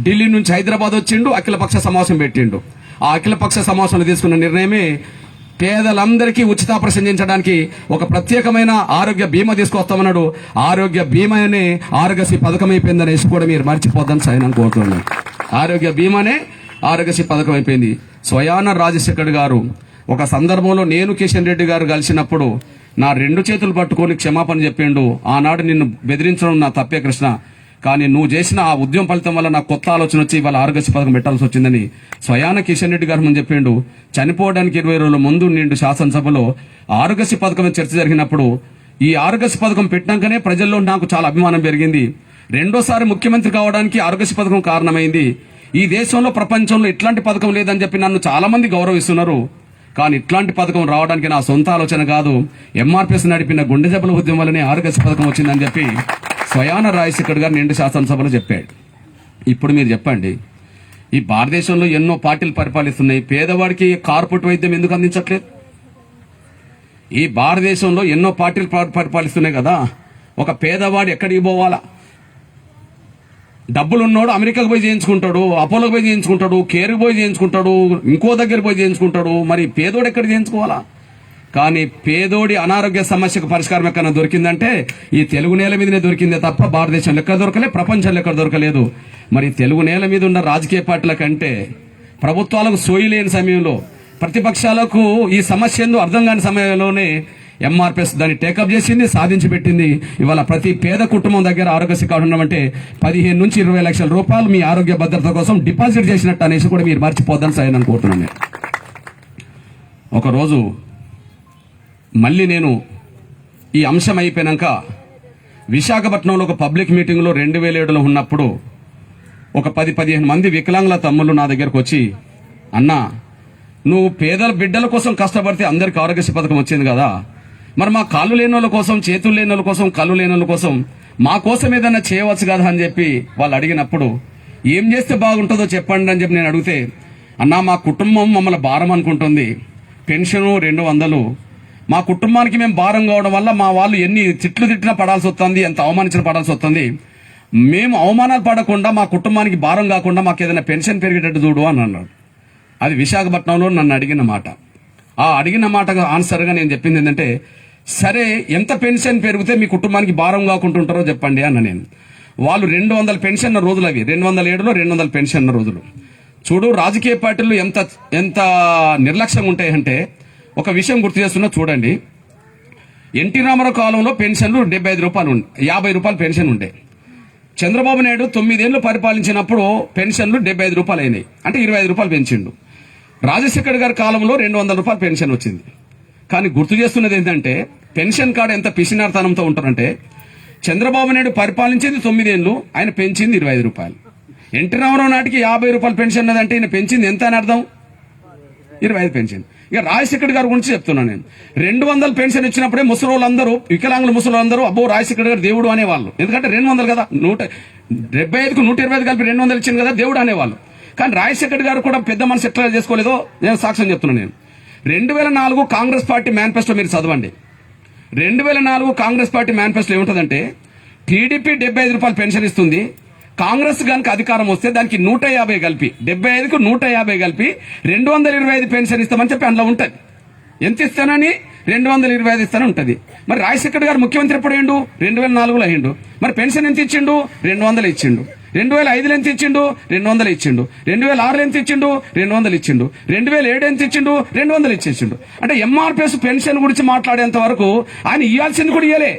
Speaker 1: ఢిల్లీ నుంచి హైదరాబాద్ వచ్చిండు, అఖిలపక్ష సమావేశం పెట్టిండు. ఆ అఖిలపక్ష సమావేశంలో తీసుకున్న నిర్ణయమే పేదలందరికీ ఉచిత ఆపరేషన్ చేయించడానికి ఒక ప్రత్యేకమైన ఆరోగ్య బీమా తీసుకొస్తామన్నాడు. ఆరోగ్య బీమానే ఆరోగ్యశ్రీ పథకం అయిపోయిందనేసి కూడా మీరు మర్చిపోద్దని సైన్ కోరుతున్నాను. ఆరోగ్య బీమానే ఆరోగ్యశ్రీ పథకం అయిపోయింది. స్వయాన రాజశేఖర్ గారు ఒక సందర్భంలో నేను కిషన్ రెడ్డి గారు కలిసినప్పుడు నా 2 చేతులు పట్టుకొని క్షమాపణ చెప్పిండు. ఆనాడు నిన్ను బెదిరించడం నా తప్పే కృష్ణ, కానీ నువ్వు చేసిన ఆ ఉద్యమం ఫలితం వల్ల నాకు కొత్త ఆలోచన వచ్చి ఇవాళ ఆరోగ్యశ్రీ పథకం పెట్టాల్సి వచ్చిందని స్వయాన కిషన్ రెడ్డి గారు చెప్పిండు. చనిపోవడానికి 20 రోజుల ముందు నిండు శాసనసభలో ఆరోగ్యశ్రీ పథకం చర్చ జరిగినప్పుడు ఈ ఆరోగ్యశ్రీ పథకం పెట్టినాకనే ప్రజల్లో నాకు చాలా అభిమానం పెరిగింది. 2వ ముఖ్యమంత్రి కావడానికి ఆరోగ్యశ్రీ పథకం కారణమైంది. ఈ దేశంలో ప్రపంచంలో ఇట్లాంటి పథకం లేదని చెప్పి నన్ను చాలా మంది గౌరవిస్తున్నారు. కానీ ఇట్లాంటి పథకం రావడానికి నా సొంత ఆలోచన కాదు, ఎంఆర్పీఎస్ నడిపిన గుండె జబ్బుల ఉద్యమం వల్లనే ఆరోగ్యశ్రీ పథకం వచ్చిందని చెప్పి స్వయాన రాజశేఖర్ గారు నిండు శాసనసభలో చెప్పాడు. ఇప్పుడు మీరు చెప్పండి, ఈ భారతదేశంలో ఎన్నో పార్టీలు పరిపాలిస్తున్నాయి, పేదవాడికి కార్పొరేట్ వైద్యం ఎందుకు అందించట్లేదు? ఈ భారతదేశంలో ఎన్నో పార్టీలు పరిపాలిస్తున్నాయి కదా, ఒక పేదవాడు ఎక్కడికి పోవాలా? డబ్బులు ఉన్నోడు అమెరికాకు పోయి చేయించుకుంటాడు, అపోలోకి పోయి చేయించుకుంటాడు, కేర్కి పోయి చేయించుకుంటాడు, ఇంకో దగ్గర పోయి చేయించుకుంటాడు. మరి పేదోడు ఎక్కడ చేయించుకోవాలా? కానీ పేదోడి అనారోగ్య సమస్యకు పరిష్కారం ఎక్కడ దొరికిందంటే ఈ తెలుగు నేల మీదనే దొరికిందే తప్ప భారతదేశంలో ఎక్కడ దొరకలే, ప్రపంచంలో ఎక్కడ దొరకలేదు. మరి తెలుగు నేల మీద ఉన్న రాజకీయ పార్టీల కంటే ప్రభుత్వాలకు సోయి లేని సమయంలో, ప్రతిపక్షాలకు ఈ సమస్య ఏందో అర్థం కాని సమయంలోనే ఎంఆర్పీఎస్ దాన్ని టేకప్ చేసింది, సాధించి పెట్టింది. ఇవాళ ప్రతి పేద కుటుంబం దగ్గర ఆరోగ్యశ్రీ కార్డు ఉండమంటే 15 నుంచి 20 లక్షల రూపాయలు మీ ఆరోగ్య భద్రత కోసం డిపాజిట్ చేసినట్టు అనేసి కూడా మీరు మర్చిపోద్దని సైన్ అనుకుంటున్నాను. ఒకరోజు మళ్ళీ నేను ఈ అంశం అయిపోయినాక విశాఖపట్నంలో ఒక పబ్లిక్ మీటింగ్లో 2007లో ఉన్నప్పుడు ఒక 10-15 మంది వికలాంగుల తమ్ముళ్ళు నా దగ్గరకు వచ్చి, అన్నా నువ్వు పేదల బిడ్డల కోసం కష్టపడితే అందరికి ఆరోగ్యశ్రీ పథకం వచ్చింది కదా, మరి మా కాళ్ళు లేని వాళ్ళ కోసం, చేతులు లేని వాళ్ళ కోసం, కళ్ళు లేని వాళ్ళ కోసం మా కోసం ఏదైనా చేయవచ్చు కదా అని చెప్పి వాళ్ళు అడిగినప్పుడు ఏం చేస్తే బాగుంటుందో చెప్పండి అని చెప్పి నేను అడిగితే, అన్నా మా కుటుంబం మమ్మల్ని భారం అనుకుంటుంది, పెన్షను 200, మా కుటుంబానికి మేము భారం కావడం వల్ల మా వాళ్ళు ఎన్ని తిట్లు తిట్టినా పడాల్సి వస్తుంది, ఎంత అవమానించిన పడాల్సి వస్తుంది, మేము అవమానాలు పడకుండా మా కుటుంబానికి భారం కాకుండా మాకు ఏదైనా పెన్షన్ పెరిగేటట్టు చూడు అని అన్నాడు. అది విశాఖపట్నంలో నన్ను అడిగిన మాట. ఆ అడిగిన మాటగా ఆన్సర్గా నేను చెప్పింది ఏంటంటే, సరే ఎంత పెన్షన్ పెరిగితే మీ కుటుంబానికి భారం కాకుండా ఉంటారో చెప్పండి అన్న నేను. వాళ్ళు 200 పెన్షన్ రోజులు, అవి 2007లో 200 పెన్షన్ రోజులు. చూడు రాజకీయ పార్టీలు ఎంత ఎంత నిర్లక్ష్యంగా ఉంటాయంటే, ఒక విషయం గుర్తు చేస్తున్నా చూడండి. ఎన్టీ రామారావు కాలంలో పెన్షన్లు 75 రూపాయలు, 50 రూపాయలు పెన్షన్ ఉండే. చంద్రబాబు నాయుడు 9 ఏళ్లు పరిపాలించినప్పుడు పెన్షన్లు 75 రూపాయలు అయినాయి, అంటే 25 రూపాయలు పెంచిండు. రాజశేఖర్ గారి కాలంలో 200 రూపాయలు పెన్షన్ వచ్చింది. కానీ గుర్తు చేస్తున్నది ఏంటంటే, పెన్షన్ కార్డు ఎంత పిసినార్తనంతో ఉంటారంటే, చంద్రబాబు నాయుడు పరిపాలించింది 9 ఏళ్లు, ఆయన పెంచింది 25 రూపాయలు. ఎన్టీ రామారావు నాటికి 50 రూపాయలు పెన్షన్ ఉన్నదంటే ఈయన పెంచింది ఎంత అని అర్థం? 25 పెన్షన్. ఇక రాజశేఖర్ గారి గురించి చెప్తున్నాను నేను. 200 పెన్షన్ ఇచ్చినప్పుడే ముసలోళ్ళందరూ, వికలాంగుల ముసలోళ్ళందరూ అబ్బో రాజశేఖర్ గారు దేవుడు అనేవాళ్ళు. ఎందుకంటే 200 కదా, 175కు 120 కలిపి 200 ఇచ్చింది కదా, దేవుడు అనేవాళ్ళు. కానీ రాజశేఖర్ గారు కూడా పెద్ద మనసు ఎట్లా చేసుకోలేదో నేను సాక్ష్యం చెప్తున్నాను నేను. 2004 కాంగ్రెస్ పార్టీ మేనిఫెస్టో మీరు చదవండి. 2004 కాంగ్రెస్ పార్టీ మేనిఫెస్టో ఏముంటుందంటే, టీడీపీ 75 రూపాయలు పెన్షన్ ఇస్తుంది, కాంగ్రెస్ కనుక అధికారం వస్తే దానికి 150 కలిపి, 75కు 150 కలిపి 225 పెన్షన్ ఇస్తామని చెప్పి అందులో ఉంటుంది. ఎంత ఇస్తానని? 225 ఇస్తానని ఉంటుంది. మరి రాజశేఖర్ గారు ముఖ్యమంత్రి ఎప్పుడు అయ్యిండు? 2004లో అయ్యిండు. మరి పెన్షన్ ఎంత ఇచ్చిండు? 200 ఇచ్చిండు. 2005లో ఎంత ఇచ్చిండు? 200 ఇచ్చిండు. 2006లో ఎంత ఇచ్చిండు? 200 ఇచ్చిండు. 2007 ఎంత ఇచ్చిండు? 200 ఇచ్చేసిండు. అంటే ఎంఆర్పిఎస్ పెన్షన్ గురించి మాట్లాడేంత వరకు ఆయన ఇవ్వాల్సింది కూడా ఇవ్వలే.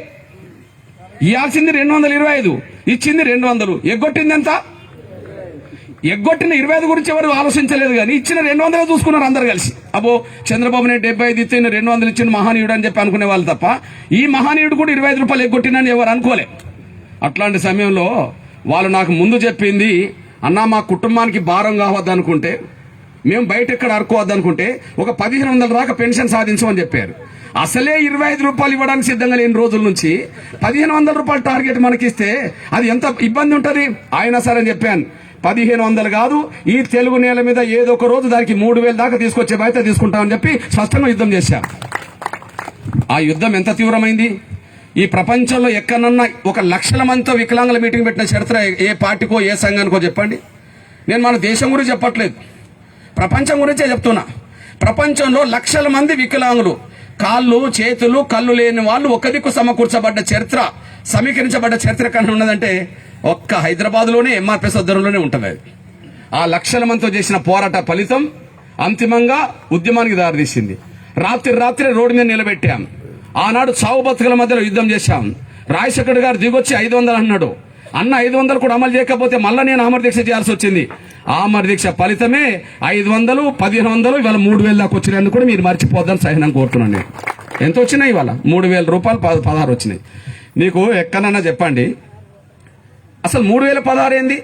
Speaker 1: ఇవ్వాల్సింది 225, ఇచ్చింది 200. ఎగ్గొట్టింది ఎంత? ఎగ్గొట్టిన 25 గురించి ఎవరు ఆలోచించలేదు, కానీ ఇచ్చిన 200 చూసుకున్నారు అందరు కలిసి. అబ్బో చంద్రబాబు నాయుడు 75 ఇస్తే 200 ఇచ్చిన మహానీయుడు అని చెప్పి అనుకునే వాళ్ళు తప్ప, ఈ మహానీయుడు కూడా 25 రూపాయలు ఎగ్గొట్టినని ఎవరు అనుకోలే. అట్లాంటి సమయంలో వాళ్ళు నాకు ముందు చెప్పింది, అన్నా మా కుటుంబానికి భారం కావద్దనుకుంటే, మేము బయట ఎక్కడ అరుకోవద్దనుకుంటే ఒక 1500 దాకా పెన్షన్ సాధించమని చెప్పారు. అసలే 25 రూపాయలు ఇవ్వడానికి సిద్ధంగా లేని రోజుల నుంచి 1500 రూపాయలు టార్గెట్ మనకిస్తే అది ఎంత ఇబ్బంది ఉంటుంది. అయినా సరే అని చెప్పాను, 1500 కాదు, ఈ తెలుగు నేల మీద ఏదో ఒక రోజు దానికి 3000 దాకా తీసుకొచ్చే బాధ్యత తీసుకుంటామని చెప్పి స్పష్టంగా యుద్ధం చేశాం. ఆ యుద్ధం ఎంత తీవ్రమైంది? ఈ ప్రపంచంలో ఎక్కడన్నా 1 లక్షల మందితో వికలాంగుల మీటింగ్ పెట్టిన చరిత్ర ఏ పార్టీకో ఏ సంఘానికో చెప్పండి. నేను మన దేశం గురించి చెప్పట్లేదు, ప్రపంచం గురించే చెప్తున్నా. ప్రపంచంలో లక్షల మంది వికలాంగులు, కాళ్ళు చేతులు కళ్ళు లేని వాళ్ళు ఒక దిక్కు సమకూర్చబడ్డ చరిత్ర, సమీకరించబడ్డ చరిత్ర కన్నా ఉన్నదంటే ఒక్క హైదరాబాద్లోనే ఎంఆర్పిఎస్ ఆధ్వర్యంలోనే ఉంటుంది. ఆ లక్షల మందితో చేసిన పోరాట ఫలితం అంతిమంగా ఉద్యమానికి దారితీసింది. రాత్రి రోడ్డు మీద నిలబెట్టాం. ఆనాడు చావు బతుకుల మధ్యలో యుద్ధం చేశాం. రాజశేఖర్ గారు దిగొచ్చి 500 అన్నాడు. అన్న 500 కూడా అమలు చేయకపోతే మళ్ళీ నేను ఆమర దీక్ష చేయాల్సి వచ్చింది. ఆమర దీక్ష ఫలితమే 500, 1500, ఇవాళ 3000 దాకా వచ్చినాయని కూడా మీరు మర్చిపోద్దని సహనం కోరుతున్నాను నేను. ఎంత వచ్చినాయి? ఇవాళ 3000 రూపాయలు 16 వచ్చినాయి. నీకు ఎక్కడన్నా చెప్పండి, అసలు 3016 ఏంది,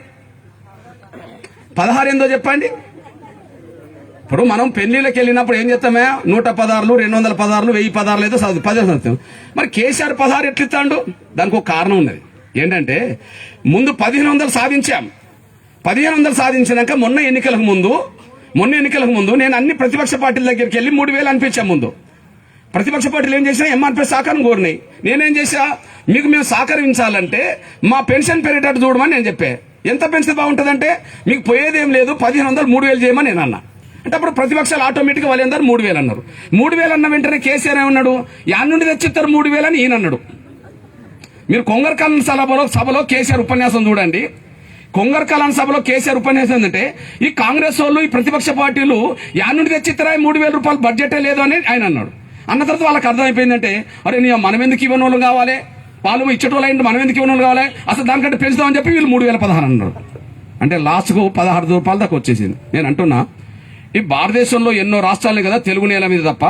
Speaker 1: 16 ఏందో చెప్పండి. ఇప్పుడు మనం పెళ్లిళ్ళకి వెళ్ళినప్పుడు ఏం చేస్తామే, 116, 216, 1016 ఏదో 10 మరి కేసీఆర్ 16 ఎట్లిస్తాడు? దానికి ఒక కారణం ఉన్నది. ఏంటంటే ముందు 1500 సాధించాం. 1500 సాధించినాక మొన్న ఎన్నికలకు ముందు నేను అన్ని ప్రతిపక్ష పార్టీల దగ్గరికి వెళ్ళి 3000 అనిపించాం. ముందు ప్రతిపక్ష పార్టీలు ఏం చేసినా ఎంఆర్పిఎస్ సహకారం కోరినాయి. నేనేం చేశా, మీకు మేము సహకరించాలంటే మా పెన్షన్ పెరిగేటట్టు చూడమని నేను చెప్పా. ఎంత పెన్షన్ బాగుంటుందంటే, మీకు పోయేదేం లేదు, 1500 3000 చేయమని నేను అన్నా. అంటే అప్పుడు ప్రతిపక్షాలు ఆటోమేటిక్గా వాళ్ళందరూ 3000 అన్నారు. 3000 అన్న వెంటనే కేసీఆర్ ఏమన్నాడు, యాడ్ నుండి తెచ్చిస్తారు 3000 అని ఈయన అన్నాడు. మీరు కొంగరకాలం సభలో కేసీఆర్ ఉపన్యాసం చూడండి. కొంగరకాలం సభలో కేసీఆర్ ఉపన్యాసం ఏంటంటే, ఈ కాంగ్రెస్ వాళ్ళు, ఈ ప్రతిపక్ష పార్టీలు యాడ్ నుండి తెచ్చిస్తారా 3000 రూపాయలు బడ్జెటే లేదు అని ఆయన అన్నాడు. అన్న తర్వాత వాళ్ళకి అర్థమైపోయిందంటే, అరే నీ మనం ఎందుకు ఇవ్వని వాళ్ళు కావాలి, వాళ్ళు ఇచ్చేటోళ్ళు అయింది, మనం ఎందుకు ఇవ్వని వాళ్ళు కావాలి, అసలు దానికంటే పెంచుదామని చెప్పి వీళ్ళు 3016 అన్నారు. అంటే లాస్ట్కు 16 రూపాయలు దాకా వచ్చేసింది. నేను అంటున్నా, ఈ భారతదేశంలో ఎన్నో రాష్ట్రాలు కదా తెలుగు నేల మీద తప్ప,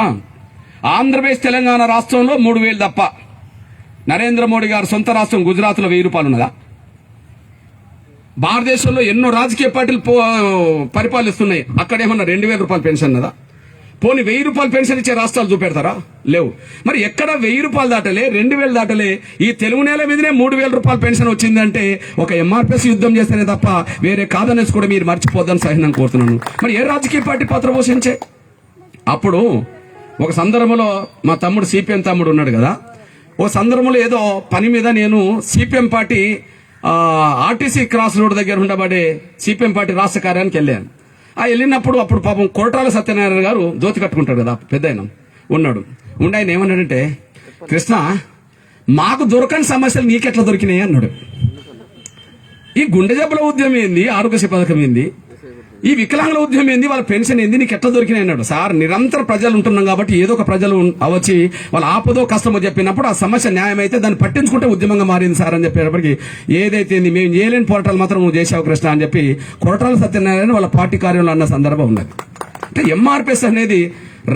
Speaker 1: ఆంధ్రప్రదేశ్ తెలంగాణ రాష్ట్రంలో 3000 తప్ప, నరేంద్ర మోడీ గారు సొంత రాష్ట్రం గుజరాత్లో 1000 రూపాయలు ఉన్నదా? భారతదేశంలో ఎన్నో రాజకీయ పార్టీలు పరిపాలిస్తున్నాయి, అక్కడేమన్నా 2000 రూపాయలు పెన్షన్ ఉన్నదా? పోనీ 1000 రూపాయలు పెన్షన్ ఇచ్చే రాష్ట్రాలు చూపెడతారా? లేవు. మరి ఎక్కడ 1000 రూపాయలు దాటలే, 2000 దాటలే, ఈ తెలుగు నేల మీదనే 3000 రూపాయల పెన్షన్ వచ్చిందంటే ఒక ఎంఆర్పిఎస్ యుద్ధం చేస్తేనే తప్ప వేరే కాదనేసి కూడా మీరు మర్చిపోద్దని సహినం కోరుతున్నాను. మరి ఏ రాజకీయ పార్టీ పాత్ర పోషించే? అప్పుడు ఒక సందర్భంలో మా తమ్ముడు సిపిఎం తమ్ముడు ఉన్నాడు కదా, ఓ సందర్భంలో ఏదో పని మీద నేను CPM party RTC cross road దగ్గర ఉండబడే సిపిఎం పార్టీ రాష్ట్ర కార్యానికి వెళ్ళాను. వెళ్ళినప్పుడు అప్పుడు పాపం కొరటాల సత్యనారాయణ గారు జ్యోతి కట్టుకుంటాడు కదా, పెద్ద ఆయన ఉన్నాడు. ఉండి ఆయన ఏమన్నాడంటే, కృష్ణ మాకు దొరకని సమస్యలు నీకెట్లా దొరికినాయి అన్నాడు. ఈ గుండె జబ్బుల ఉద్యమం ఏంది, ఆరోగ్యశ్రీ పథకం ఏంది, ఈ వికలాంగుల ఉద్యమం ఏంది, వాళ్ళ పెన్షన్ ఏంది, నీకు ఎట్లా దొరికినాయి అన్నాడు. సార్ నిరంతరం ప్రజలు ఉంటున్నాం కాబట్టి ఏదో ఒక ప్రజలు వచ్చి వాళ్ళ ఆపదో కష్టమో చెప్పినప్పుడు ఆ సమస్య న్యాయమైతే దాన్ని పట్టించుకుంటే ఉద్యమంగా మారింది సార్ అని చెప్పేటప్పటికి ఏదైతే మేము చేయలేని పోరాటాలు మాత్రం నువ్వు చేసావు కృష్ణ అని చెప్పి కొరటాల సత్యనారాయణ వాళ్ళ పార్టీ కార్యంలో అన్న సందర్భం ఉన్నది. అంటే ఎంఆర్పిఎస్ అనేది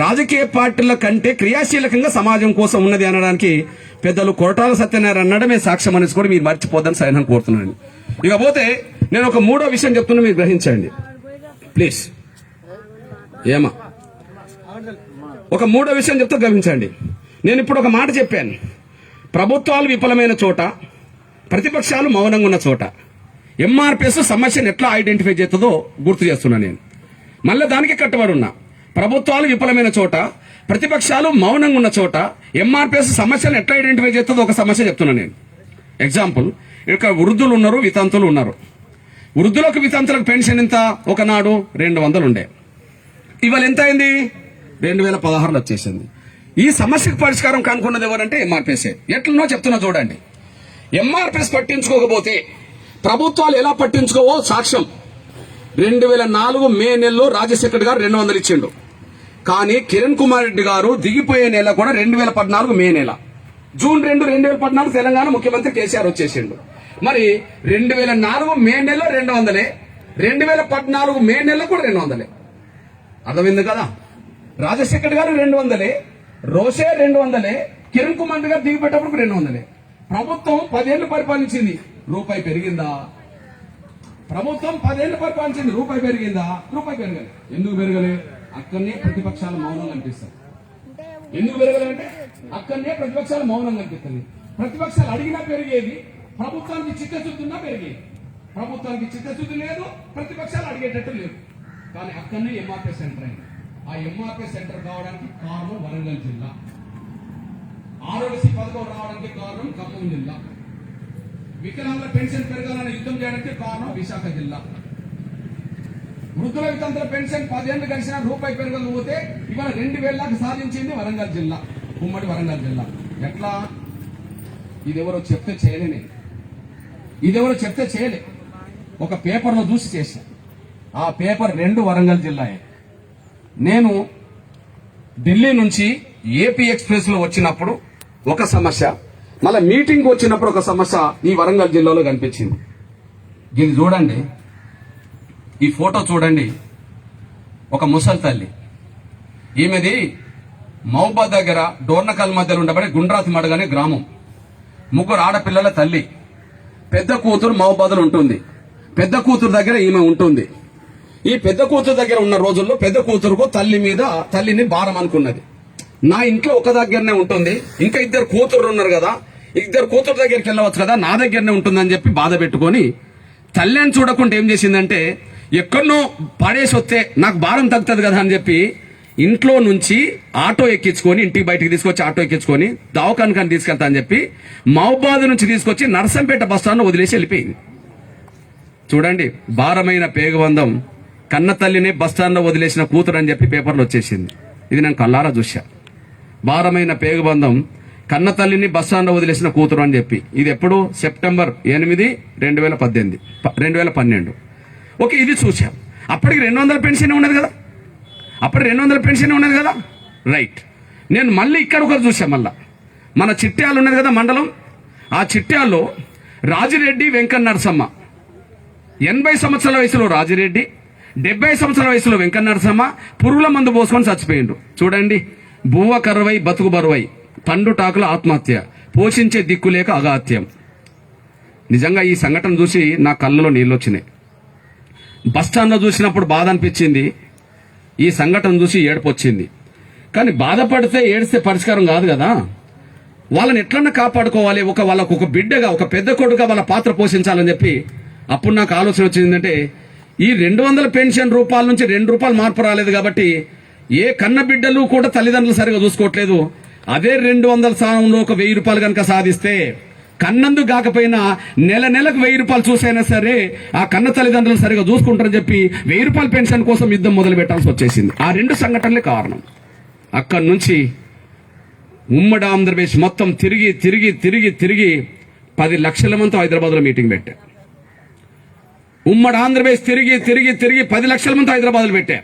Speaker 1: రాజకీయ పార్టీల కంటే క్రియాశీలకంగా సమాజం కోసం ఉన్నది అనడానికి పెద్దలు కొరటాల సత్యనారాయణ అనడమే సాక్ష్యం అనేసి కూడా మీరు మర్చిపోద్దని సైన్యం కోరుతున్నాను. ఇకపోతే నేను ఒక 3వ విషయం చెప్తున్నా, మీరు గ్రహించండి ప్లీజ్. ఏమా ఒక 3వ విషయం చెప్తే గమనించండి. నేను ఇప్పుడు ఒక మాట చెప్పాను, ప్రభుత్వాలు విఫలమైన చోట, ప్రతిపక్షాలు మౌనంగా ఉన్న చోట ఎంఆర్పిఎస్ సమస్యను ఎట్లా ఐడెంటిఫై చేస్తుందో గుర్తు చేస్తున్నా. నేను మళ్ళీ దానికి కట్టుబడి ఉన్నా. ప్రభుత్వాలు విఫలమైన చోట, ప్రతిపక్షాలు మౌనంగా ఉన్న చోట ఎంఆర్పిఎస్ సమస్యను ఎట్లా ఐడెంటిఫై చేస్తుందో ఒక సమస్య చెప్తున్నా నేను. ఎగ్జాంపుల్, ఇక్కడ వృద్ధులు ఉన్నారు, వితంతులు ఉన్నారు. వృద్ధులకు వితంతులకు పెన్షన్ ఎంత? ఒకనాడు 200 ఉండే, ఇవాళ ఎంత అయింది? 2016లో వచ్చేసింది. ఈ సమస్యకు పరిష్కారం కనుక్కున్నది ఎవరంటే ఎంఆర్పిఎస్. ఎట్లనో చెప్తున్నా చూడండి. ఎంఆర్పిఎస్ పట్టించుకోకపోతే ప్రభుత్వాలు ఎలా పట్టించుకోవో సాక్ష్యం. 2004 మే నెలలో రాజశేఖర్ గారు 200 ఇచ్చిండు. కానీ కిరణ్ కుమార్ రెడ్డి గారు దిగిపోయే నెల కూడా 2014 మే నెల, జూన్ 2, 2014 తెలంగాణ ముఖ్యమంత్రి కేసీఆర్ వచ్చేసిండు. మరి 2004 మే నెలలో 200, 2014 మే నెలలో కూడా 200. అర్థమైంది కదా? రాజశేఖర్ గారు 200, రోషే 200, కిరణ్ కుమార్ రెడ్డి గారు దిగిపెట్టేటప్పుడు 200. ప్రభుత్వం 10 ఏళ్లు పరిపాలించింది, రూపాయి పెరిగిందా? ప్రభుత్వం 10 ఏళ్లు పరిపాలించింది, రూపాయి పెరిగిందా? రూపాయి పెరగలేదు. ఎందుకు పెరగలేదు? అక్కడనే ప్రతిపక్షాలు మౌనం కనిపిస్తాయి. ఎందుకు పెరగలేదంటే అక్కడనే ప్రతిపక్షాలు మౌనం కనిపిస్తుంది. ప్రతిపక్షాలు అడిగినా పెరిగేది, ప్రభుత్వానికి చిత్తశుద్ధి ఉన్నా పెరిగేది. ప్రభుత్వానికి చిత్తశుద్ధి లేదు, ప్రతిపక్షాలు అడిగేటట్టు లేదు. కానీ అక్కడనే ఎంఆర్పిఎస్ సెంటర్ అయింది. ఆ ఎంఆర్పిఎస్ సెంటర్ కావడానికి కారణం వరంగల్ జిల్లా, ఆరోగ్యశ్రీ పథకం రావడానికి కారణం ఖమ్మం జిల్లా, వికలాంగుల పెన్షన్ పెరగాలని యుద్ధం చేయడానికి కారణం విశాఖ జిల్లా, వృద్ధుల వితంతుల పెన్షన్ 10 ఏళ్లు గడిచిన రూపాయి పెరగకపోతే ఇవాళ 2000 దాకా సాధించింది వరంగల్ జిల్లా, ఉమ్మడి వరంగల్ జిల్లా. ఎట్లా? ఇదెవరో చెప్తే చేయలేని, ఇదెవరో చెప్తే చేయలే, ఒక పేపర్లో చూసి చేశా. ఆ పేపర్ 2 వరంగల్ జిల్లాయే. నేను ఢిల్లీ నుంచి ఏపీ ఎక్స్ప్రెస్ లో వచ్చినప్పుడు ఒక సమస్య, మళ్ళీ మీటింగ్ వచ్చినప్పుడు ఒక సమస్య ఈ వరంగల్ జిల్లాలో కనిపించింది. ఇది చూడండి, ఈ ఫోటో చూడండి. ఒక ముసలి తల్లి, ఈమెది మహబూబాద్ దగ్గర డోర్నకల్ మధ్యలో ఉండబడే గుండ్రాతి మడగనే గ్రామం. 3 ఆడపిల్లల తల్లి. పెద్ద కూతురు మహబూబాద్లో ఉంటుంది, పెద్ద కూతురు దగ్గర ఈమె ఉంటుంది. ఈ పెద్ద కూతురు దగ్గర ఉన్న రోజుల్లో పెద్ద కూతురుకు తల్లిని భారం అనుకున్నది. నా ఇంట్లో ఒక దగ్గరనే ఉంటుంది, ఇంకా 2 కూతురు ఉన్నారు కదా, 2 కూతురు దగ్గరికి వెళ్ళవచ్చు కదా, నా దగ్గరనే ఉంటుందని చెప్పి బాధ పెట్టుకొని తల్లిని చూడకుండా ఏం చేసిందంటే, ఎక్కడనో పడేసి వస్తే నాకు భారం తగ్గుతుంది కదా అని చెప్పి ఇంట్లో నుంచి ఆటో ఎక్కించుకొని, ఇంటికి బయటికి తీసుకొచ్చి ఆటో ఎక్కించుకొని దవాఖానకి తీసుకెళ్తా అని చెప్పి మహబూబాద్ నుంచి తీసుకొచ్చి నర్సంపేట బస్ స్టాండ్ లో వదిలేసి వెళ్ళిపోయింది. చూడండి, భారమైన పేగబంధం, కన్న తల్లిని బస్ స్టాండ్ లో వదిలేసిన కూతురు అని చెప్పి పేపర్లో వచ్చేసింది. ఇది నేను కల్లారా చూశా. భారమైన పేగబంధం, కన్న తల్లిని బస్ స్టాండ్ లో వదిలేసిన కూతురు అని చెప్పి. ఇది ఎప్పుడు? సెప్టెంబర్ 8, 2012. ఓకే, ఇది చూసాం. అప్పటికి 200 పెన్షన్ ఉన్నది కదా, అప్పుడు 200 పెన్షన్ ఉన్నది కదా, రైట్. నేను మళ్ళీ ఇక్కడ ఒకరు చూసా. మళ్ళా మన చిట్యాలు ఉన్నది కదా మండలం, ఆ చిట్యాల్లో రాజిరెడ్డి వెంకన్న నరసమ్మ, 80 సంవత్సరాల వయసులో రాజిరెడ్డి, 70 సంవత్సరాల వయసులో వెంకన్న నరసమ్మ పురుగుల మందు పోసుకొని చచ్చిపోయిండు. చూడండి, బువ్వ కరువై బతుకు బరువై, పండుటాకుల ఆత్మహత్య, పోషించే దిక్కులేక అగాత్యం. నిజంగా ఈ సంఘటన చూసి నా కళ్ళలో నీళ్ళు వచ్చినాయి. బస్ స్టాండ్లో చూసినప్పుడు బాధ అనిపించింది. ఈ సంఘటన చూసి ఏడుపు వచ్చింది. కానీ బాధపడితే ఏడిస్తే పరిష్కారం కాదు కదా. వాళ్ళని ఎట్లన్నా కాపాడుకోవాలి, వాళ్ళకు ఒక బిడ్డగా, ఒక పెద్ద కొడుగా వాళ్ళ పాత్ర పోషించాలని చెప్పి అప్పుడు నాకు ఆలోచన వచ్చిందంటే, ఈ 200 పెన్షన్ రూపాయల నుంచి 2 రూపాయలు మార్పు రాలేదు కాబట్టి ఏ కన్న బిడ్డలు కూడా తల్లిదండ్రులు సరిగా చూసుకోవట్లేదు. అదే 200 స్థానంలో ఒక 1000 రూపాయలు కనుక సాధిస్తే, కన్నందుకు కాకపోయినా నెలకు 1000 రూపాయలు చూసైనా సరే ఆ కన్న తల్లిదండ్రులు సరిగా చూసుకుంటారని చెప్పి 1000 రూపాయల పెన్షన్ కోసం యుద్ధం మొదలు పెట్టాల్సి వచ్చేసింది. ఆ 2 సంఘటనలే కారణం. అక్కడి నుంచి ఉమ్మడి ఆంధ్రప్రదేశ్ మొత్తం తిరిగి 10 లక్షల మందితో హైదరాబాద్లో మీటింగ్ పెట్టా. ఉమ్మడి ఆంధ్రప్రదేశ్ తిరిగి 10 లక్షల మంది హైదరాబాద్లో పెట్టా.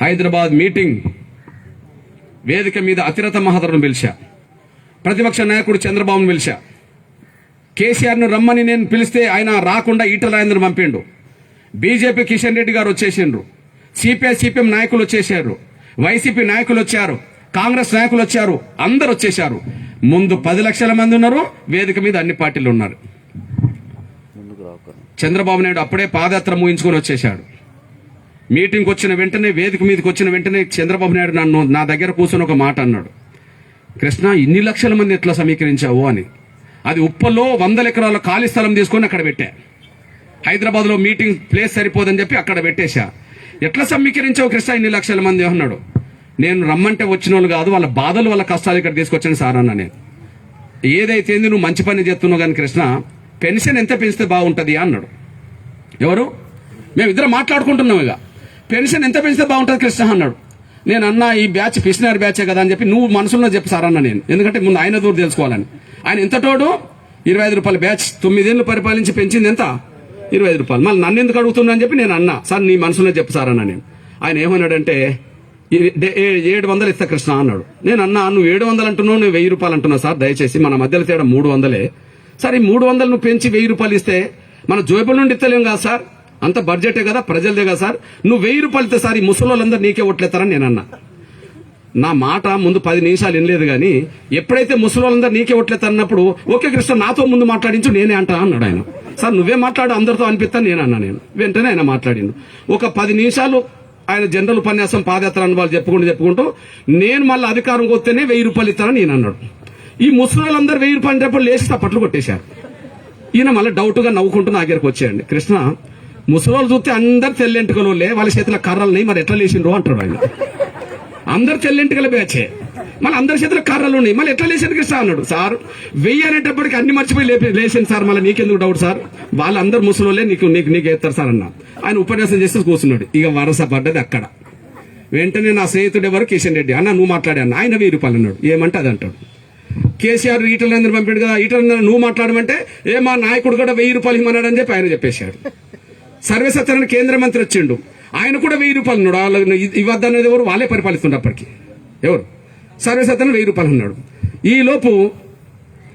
Speaker 1: హైదరాబాద్ మీటింగ్ వేదిక మీద అతిరథ మహాధరులను పిలిచా. ప్రతిపక్ష నాయకుడు చంద్రబాబును పిలిచా. కేసీఆర్ను రమ్మని నేను పిలిస్తే ఆయన రాకుండా ఈటల రాజేందర్ పంపిండు. బీజేపీ కిషన్ రెడ్డి గారు వచ్చేసిండ్రు. సిపిఎం నాయకులు వచ్చేసారు. వైసీపీ నాయకులు వచ్చారు. కాంగ్రెస్ నాయకులు వచ్చారు. అందరు వచ్చేశారు. ముందు 10 లక్షల మంది ఉన్నారు. వేదిక మీద అన్ని పార్టీలు ఉన్నారు. చంద్రబాబు నాయుడు అప్పుడే పాదయాత్ర ముగించుకొని వచ్చేశాడు. మీటింగ్కి వచ్చిన వెంటనే, వేదిక మీదకి వచ్చిన వెంటనే చంద్రబాబు నాయుడు నా దగ్గర కూర్చొని ఒక మాట అన్నాడు. కృష్ణ, ఇన్ని లక్షల మంది ఎట్లా సమీకరించావు అని. అది ఉప్పల్లో 100 ఎకరాల ఖాళీ స్థలం తీసుకొని అక్కడ పెట్టా. హైదరాబాద్లో మీటింగ్ ప్లేస్ సరిపోదని చెప్పి అక్కడ పెట్టేశా. ఎట్లా సమీకరించావు కృష్ణ ఇన్ని లక్షల మంది అన్నాడు. నేను రమ్మంటే వచ్చిన వాళ్ళు కాదు, వాళ్ళ బాధలు, వాళ్ళ కష్టాలు ఇక్కడ తీసుకొచ్చాను సార్ అన్న. నేను ఏదైతే నువ్వు మంచి పని చేస్తున్నావు కానీ కృష్ణ, పెన్షన్ ఎంత పెంచితే బాగుంటుంది అన్నాడు. ఎవరు? మేమిద్దరం మాట్లాడుకుంటున్నాం. ఇక పెన్షన్ ఎంత పెంచితే బాగుంటుంది కృష్ణ అన్నాడు. నేను అన్నా, ఈ బ్యాచ్ పిసినారి బ్యాచే కదా అని చెప్పి నువ్వు మనసులో చెప్పు సార్ అన్న. నేను ఎందుకంటే ముందు ఆయన దూరం తెలుసుకోవాలని. ఆయన ఎంత తోడు 25 రూపాయల బ్యాచ్ 9 ఏళ్ళు పరిపాలించి పెంచింది ఎంత? 25 రూపాయలు. మళ్ళీ నన్ను ఎందుకు అడుగుతున్నా అని చెప్పి నేను అన్నా, సార్ నీ మనసులో చెప్పు సార్ అన్న. నేను ఆయన ఏమన్నాడంటే 700 ఇస్తా కృష్ణ అన్నాడు. నేను అన్నా, నువ్వు 700 అంటున్నావు, నువ్వు 1000 రూపాయలు అంటున్నావు సార్, దయచేసి మన మధ్యలో తేడా 300. సార్ ఈ 300 నువ్వు పెంచి 1000 రూపాయలు ఇస్తే మన జోబుల నుండి ఇస్తలేం కదా సార్, అంత బడ్జెటే కదా, ప్రజలదే కదా సార్, నువ్వు 1000 రూపాయలు ఇస్తే సార్ ఈ ముసలోళ్ళందరూ నీకే ఓట్లేస్తారని నేను అన్నా. నా మాట ముందు 10 నిమిషాలు వినలేదు కానీ ఎప్పుడైతే ముసలోళ్ళందరూ నీకే ఓట్లేస్తారన్నప్పుడు, ఓకే కృష్ణ నాతో ముందు మాట్లాడించు నేనే అంటా అన్నాడు ఆయన. సార్ నువ్వే మాట్లాడు, అందరితో అనిపిస్తాను నేను అన్నా. నేను వెంటనే ఆయన మాట్లాడిండు. ఒక 10 నిమిషాలు ఆయన జనరల్ ఉపన్యాసం, పాదయాత్ర అనుభవాలు చెప్పుకుంటూ నేను మళ్ళీ అధికారంకి వస్తేనే 1000 రూపాయలు ఇస్తానని నేను అన్నాడు. ఈ ముసలోళ్ళందరూ 1000 రూపాయలు అంటే లేచి తప్పట్లు కొట్టేశారు. ఈయన మళ్ళీ డౌట్గా నవ్వుకుంటూ నా దగ్గరకు వచ్చేయండి. కృష్ణ, ముసలోళ్ళు చూస్తే అందరు తెల్లెంటుకలు వాళ్ళ చేతుల కర్రలని మరి ఎట్లా లేచిండ్రు అంటాడు ఆయన. అందరు తెల్లెంటుకల బ్యాచే, మళ్ళీ అందరి చేతుల కర్రలు ఉన్నాయి, మళ్ళీ ఎట్లా లేచారు కృష్ణ అన్నాడు. సార్ 1000 అనేటప్పటికి అన్ని మర్చిపోయి లేచింది సార్, మళ్ళీ నీకెందుకు డౌట్ సార్, వాళ్ళందరూ ముసలోళ్ళే నీకు ఎత్తారు సార్ అన్న. ఆయన ఉపన్యాసం చేస్తే కూర్చున్నాడు. ఇక వరస పడ్డది అక్కడ. వెంటనే నా స్నేహితుడు ఎవరు, కిషన్ రెడ్డి అన్న, నువ్వు మాట్లాడా అన్న. ఆయన 1000 రూపాయలు అన్నాడు. ఏమంటే అది అంటాడు. కేసీఆర్ ఈటల రాజేందర్ పంపాడు కదా, ఈటల రాజేందర్ నువ్వు మాట్లాడమంటే మా నాయకుడు కూడా 1000 రూపాయలు ఇమ్మన్నాడు అని చెప్పి ఆయన చెప్పేశాడు. సర్వసత్యనారాయణ కేంద్ర మంత్రి వచ్చిండు, ఆయన కూడా 1000 రూపాయలు అన్నాడు. వాళ్ళని ఇవ్వద్దనేది ఎవరు, వాళ్ళే పరిపాలిస్తుండే అప్పటికి. ఎవరు? సర్వసత్యనారాయణ 1000 రూపాయలు అన్నాడు. ఈ లోపు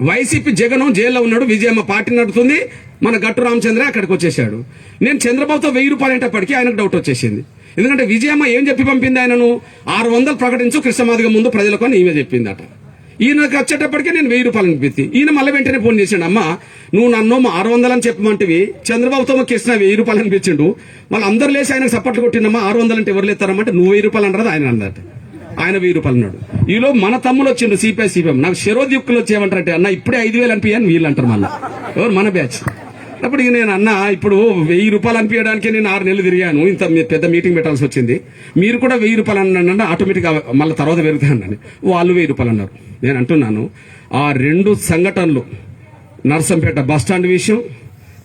Speaker 1: వైసీపీ జగన్ జైల్లో ఉన్నాడు, విజయమ్మ పార్టీ నడుతుంది, మన గట్టు రామచంద్ర అక్కడికి వచ్చేసాడు. నేను చంద్రబాబుతో 1000 రూపాయలు అనేటప్పటికీ ఆయనకు డౌట్ వచ్చేసింది. ఎందుకంటే విజయమ్మ ఏం చెప్పి పంపింది ఆయనను, 600 ప్రకటించు కృష్ణమాదిగ ముందు ప్రజలకు అని ఈమె చెప్పిందట. ఈయనకు వచ్చేటప్పటికే నేను 1000 రూపాయలు అనిపించి ఈయన మళ్ళీ వెంటనే ఫోన్ చేశాడు. అమ్మ నువ్వు నన్ను 600 అని చెప్పమంటివి, చంద్రబాబుతో కృష్ణ 1000 రూపాయలు అనిపించిండు, మళ్ళీ అందరు లేచి ఆయనకు సపోర్ట్లు కొట్టిందమ్మా, 600 అంటే ఎవరు లేస్తారమ్మంటే నువ్వు 1000 రూపాయలు అన్నది ఆయన అన్నట్టు. ఆయన 1000 రూపాయలు అన్నాడు. ఈలో మన తమ్ములు వచ్చిండు సిపిఎం, నాకు శరోద్యుక్తులు వచ్చేయమంటారంటే అన్న ఇప్పుడే 5000 అనిపించాను వీళ్ళు అంటారు. మళ్ళీ ఎవరు? మన బ్యాచ్. అప్పుడు ఇక నేను అన్నా, ఇప్పుడు 1000 రూపాయలు అనిపించడానికి నేను 6 నెలలు తిరిగాను, ఇంత పెద్ద మీటింగ్ పెట్టాల్సి వచ్చింది, మీరు కూడా 1000 రూపాయలు అన్నానంటే ఆటోమేటిక్గా మళ్ళీ తర్వాత పెరుగుతాయన్నాను. వాళ్ళు 1000 రూపాయలు అన్నారు. నేను అంటున్నాను, ఆ 2 సంఘటనలు, నర్సంపేట బస్టాండ్ విషయం,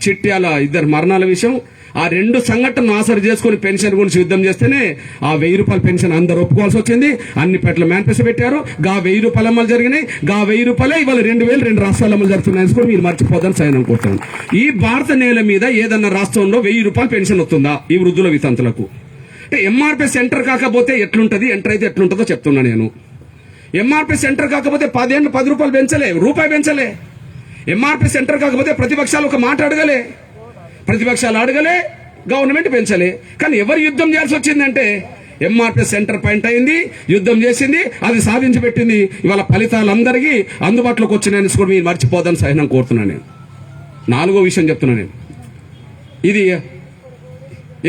Speaker 1: చిట్యాల 2 మరణాల విషయం, ఆ 2 సంఘటనలు ఆసరి చేసుకుని పెన్షన్ గురించి యుద్ధం చేస్తేనే ఆ 1000 రూపాయల పెన్షన్ అందరూ ఒప్పుకోవాల్సి వచ్చింది. అన్ని పెట్ల మేనిఫెస్టో పెట్టారు, గా 1000 రూపాయలు అమలు జరిగినాయి, గా 1000 రూపాయలే ఇవాళ 2000 2 రాష్ట్రాలు అమలు జరుగుతున్నాయని కూడా మీరు మర్చిపోదని సైన్ అనుకుంటున్నాను. ఈ భారత నేల మీద ఏదన్నా రాష్ట్రంలో 1000 రూపాయలు పెన్షన్ వస్తుందా ఈ వృద్ధుల వితంతులకు? అంటే ఎంఆర్పీఎస్ సెంటర్ కాకపోతే ఎట్లుంటది, ఎంటర్ అయితే ఎట్లుంటుందో చెప్తున్నా నేను. ఎంఆర్పీఎస్ సెంటర్ కాకపోతే 10 ఏళ్ళు 10 రూపాయలు పెంచలే, రూపాయి పెంచలే. ఎంఆర్పీఎస్ సెంటర్ కాకపోతే ప్రతిపక్షాలు ఒక మాట అడగలే, గవర్నమెంట్ పెంచలే. కానీ ఎవరు యుద్ధం చేయాల్సి వచ్చిందంటే ఎంఆర్పీఎస్ సెంటర్ పాయింట్ అయింది, యుద్ధం చేసింది, అది సాధించి పెట్టింది. ఇవాళ ఫలితాలు అందరికీ అందుబాటులోకి వచ్చినాయని కూడా మీరు మర్చిపోదని సహనం కోరుతున్నాను. నేను 4వ విషయం చెప్తున్నా. నేను ఇది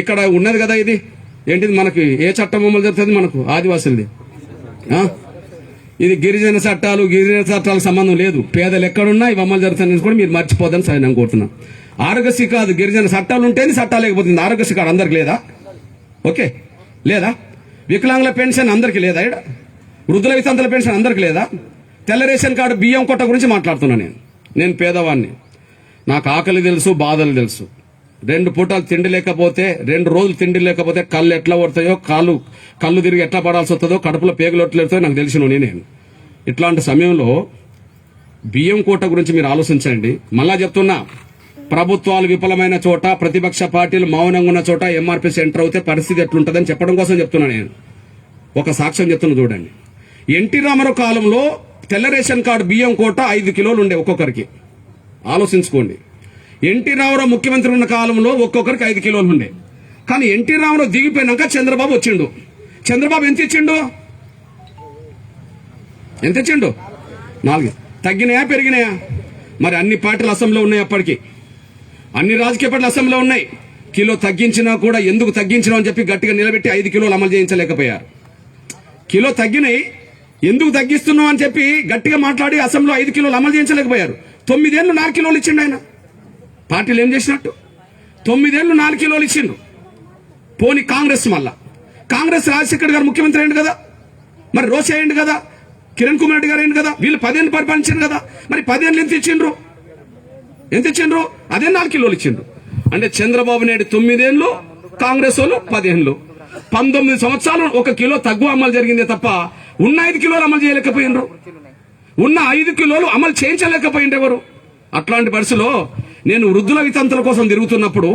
Speaker 1: ఇక్కడ ఉన్నది కదా, ఇది ఏంటిది మనకి ఏ చట్టం అమలు జరుగుతుంది? మనకు ఆదివాసులది. ఇది గిరిజన చట్టాలకు సంబంధం లేదు. పేదలు ఎక్కడున్నా ఇవి అమలు జరుగుతాయని కూడా మీరు మర్చిపోదని సరే నేను కోరుతున్నాను. ఆరోగ్యశ్రీ కాదు, గిరిజన చట్టాలు ఉంటేనే చట్టాలు లేకపోతుంది. ఆరోగ్యశ్రీ కార్డు అందరికి లేదా? ఓకే, లేదా? వికలాంగుల పెన్షన్ అందరికి లేదా? ఇక్కడ వృద్ధుల వితంతుల పెన్షన్ అందరికి లేదా? తెల్ల రేషన్ కార్డు బియ్యం కొట్ట గురించి మాట్లాడుతున్నా. నేను పేదవాడిని, నాకు ఆకలి తెలుసు, బాధలు తెలుసు. 2 పూటలు తిండి లేకపోతే, 2 రోజులు తిండి లేకపోతే కళ్ళు ఎట్లా పడతాయో, కళ్ళు తిరిగి ఎట్లా పడాల్సి వస్తుందో, కడుపులో పేగులు ఎట్లా వెళ్తాయో నాకు తెలిసిన నేను. ఇట్లాంటి సమయంలో బియ్యం కోట గురించి మీరు ఆలోచించండి. మళ్ళా చెప్తున్నా, ప్రభుత్వాలు విఫలమైన చోట, ప్రతిపక్ష పార్టీలు మౌనంగా ఉన్న చోట ఎంఆర్పీఎస్ ఎంటర్ అవుతే పరిస్థితి ఎట్లుంటుందని చెప్పడం కోసం చెప్తున్నా నేను. ఒక సాక్ష్యం చెప్తున్నా చూడండి. ఎన్టీ రామారావు కాలంలో తెల్ల రేషన్ కార్డు బియ్యం కోట 5 కిలోలు ఉండే ఒక్కొక్కరికి. ఆలోచించుకోండి. ఎన్టీ రామారావు ముఖ్యమంత్రి ఉన్న కాలంలో ఒక్కొక్కరికి 5 కిలోలు ఉండే. కానీ ఎన్టీ రామారావు దిగిపోయినాక చంద్రబాబు వచ్చిండు. చంద్రబాబు ఎంత ఇచ్చిండు? 4. తగ్గినాయా పెరిగినాయా? మరి అన్ని పార్టీలు అసెంబ్లీలో ఉన్నాయి, అప్పటికి అన్ని రాజకీయ పార్టీలు అసెంబ్లీలో ఉన్నాయి. కిలో తగ్గించినా కూడా ఎందుకు తగ్గించినా అని చెప్పి గట్టిగా నిలబెట్టి 5 కిలోలు అమలు చేయించలేకపోయారు. కిలో తగ్గినాయి, ఎందుకు తగ్గిస్తున్నావు అని చెప్పి గట్టిగా మాట్లాడి అసెంబ్లీలో 5 కిలోలు అమలు చేయించలేకపోయారు. 9 ఏళ్ళు 4 కిలోలు ఇచ్చిండు ఆయన. పార్టీలు ఏం చేసినట్టు? 9 ఏళ్ళు 4 కిలోలు ఇచ్చిండు. పోనీ కాంగ్రెస్, మళ్ళా కాంగ్రెస్ రాజశేఖర్ గారు ముఖ్యమంత్రి అయ్యిండు కదా, మరి రోషే అయ్యిండు కదా, కిరణ్ కుమార్ రెడ్డి గారు అయ్యిండు కదా, వీళ్ళు 10 ఏళ్ళు పరిపాలించారు కదా. మరి 10 ఏళ్ళు ఎంత ఇచ్చిండ్రు? అదే 4 కిలోలు ఇచ్చిండ్రు. అంటే చంద్రబాబు నాయుడు 9 ఏళ్ళు, కాంగ్రెస్ వాళ్ళు 10 ఏళ్ళు, 19 సంవత్సరాలు 1 కిలో తగ్గు అమలు జరిగిందే తప్ప ఉన్న 5 కిలోలు అమలు చేయలేకపోయినరు. ఉన్న 5 కిలోలు అమలు చేయించలేకపోయింది ఎవరు? అట్లాంటి పరిస్థితిలో నేను వృద్ధుల వితంతుల కోసం తిరుగుతున్నప్పుడు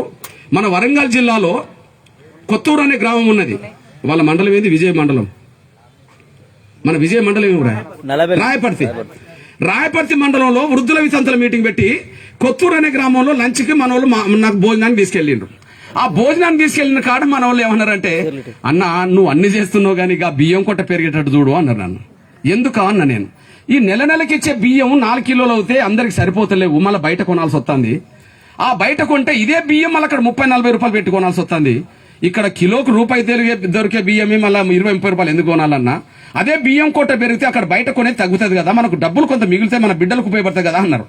Speaker 1: మన వరంగల్ జిల్లాలో కొత్తూరు అనే గ్రామం ఉన్నది. వాళ్ళ మండలం ఏంది? విజయ మండలం. మన విజయ మండలం రాయపర్తి మండలంలో వృద్ధుల వితంతుల మీటింగ్ పెట్టి కొత్తూరు అనే గ్రామంలో లంచ్కి మన వాళ్ళు నాకు భోజనాన్ని తీసుకెళ్ళిండ్రు. ఆ భోజనాన్ని తీసుకెళ్లిన కాడ మన వాళ్ళు ఏమన్నారంటే, అన్న నువ్వు అన్ని చేస్తున్నావు కానీ ఇక బియ్యం కొట్ట పెరిగేటట్టు చూడు అన్నారు. నన్ను ఎందుకు అన్న, నేను ఈ నెలకి ఇచ్చే బియ్యం 4 కిలోలు అవుతే అందరికి సరిపోతలేవు, మళ్ళీ బయట కొనాల్సి వస్తుంది. ఆ బయట కొంటే ఇదే బియ్యం మళ్ళీ అక్కడ 30-40 రూపాయలు పెట్టి కొనాల్సి వస్తుంది. ఇక్కడ కిలోకు రూపాయి దొరికే బియ్యమే మళ్ళీ 20-30 రూపాయలు ఎందుకు కొనాలన్నా? అదే బియ్యం కోట పెరిగితే అక్కడ బయట కొనేది తగ్గుతుంది కదా, మనకు డబ్బులు కొంత మిగిలితే మన బిడ్డలకు ఉపయోగపడుతుంది కదా అన్నారు.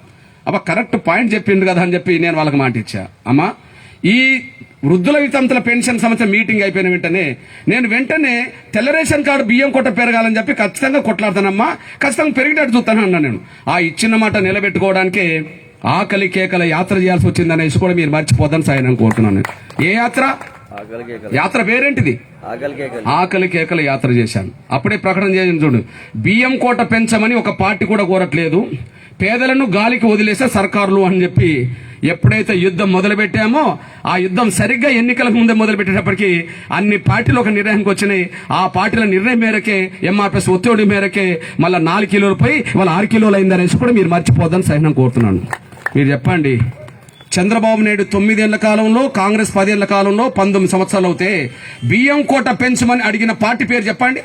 Speaker 1: అబ్బా కరెక్ట్ పాయింట్ చెప్పిండు కదా అని చెప్పి నేను వాళ్ళకి మాట ఇచ్చా. అమ్మా, ఈ వృద్ధుల వితంతుల పెన్షన్ సంస్థ మీటింగ్ అయిపోయిన వెంటనే తెల్ల రేషన్ కార్డు బియ్యం కొట్ట పెరగాలని చెప్పి ఖచ్చితంగా కొట్లాడతానమ్మా, ఖచ్చితంగా పెరిగేటట్టు చూస్తాను అన్నా నేను. ఆ ఇచ్చిన మాట నిలబెట్టుకోవడానికి ఆకలి కేకల యాత్ర చేయాల్సి వచ్చిందనేసి కూడా మీరు మర్చిపోద్దని సాయం కోరుతున్నాను. ఏ యాత్ర? యాత్ర పేరేంటిది? ఆకలి కేకల యాత్ర చేశాను. అప్పుడే ప్రకటన చేసిన చూడు, బియ్యం కోట పెంచమని ఒక పార్టీ కూడా కోరట్లేదు, పేదలను గాలికి వదిలేసే సర్కారులు అని చెప్పి ఎప్పుడైతే యుద్ధం మొదలుపెట్టామో ఆ యుద్ధం సరిగ్గా ఎన్నికలకు ముందే మొదలుపెట్టేటప్పటికీ అన్ని పార్టీలు ఒక నిర్ణయానికి వచ్చినాయి. ఆ పార్టీల నిర్ణయం మేరకే, ఎంఆర్పీఎస్ ఒత్తిడి మేరకే మళ్ళీ 4 కిలోలపై వాళ్ళ 6 కిలోలు అయిందనేసి కూడా మీరు మర్చిపోద్దని సహనం కోరుతున్నాను. మీరు చెప్పండి, చంద్రబాబు నాయుడు 9 ఏళ్ల కాలంలో, కాంగ్రెస్ 10 ఏళ్ల కాలంలో 19 సంవత్సరాలు అవుతే బియ్యం కోట పెంచమని అడిగిన పార్టీ పేరు చెప్పండి.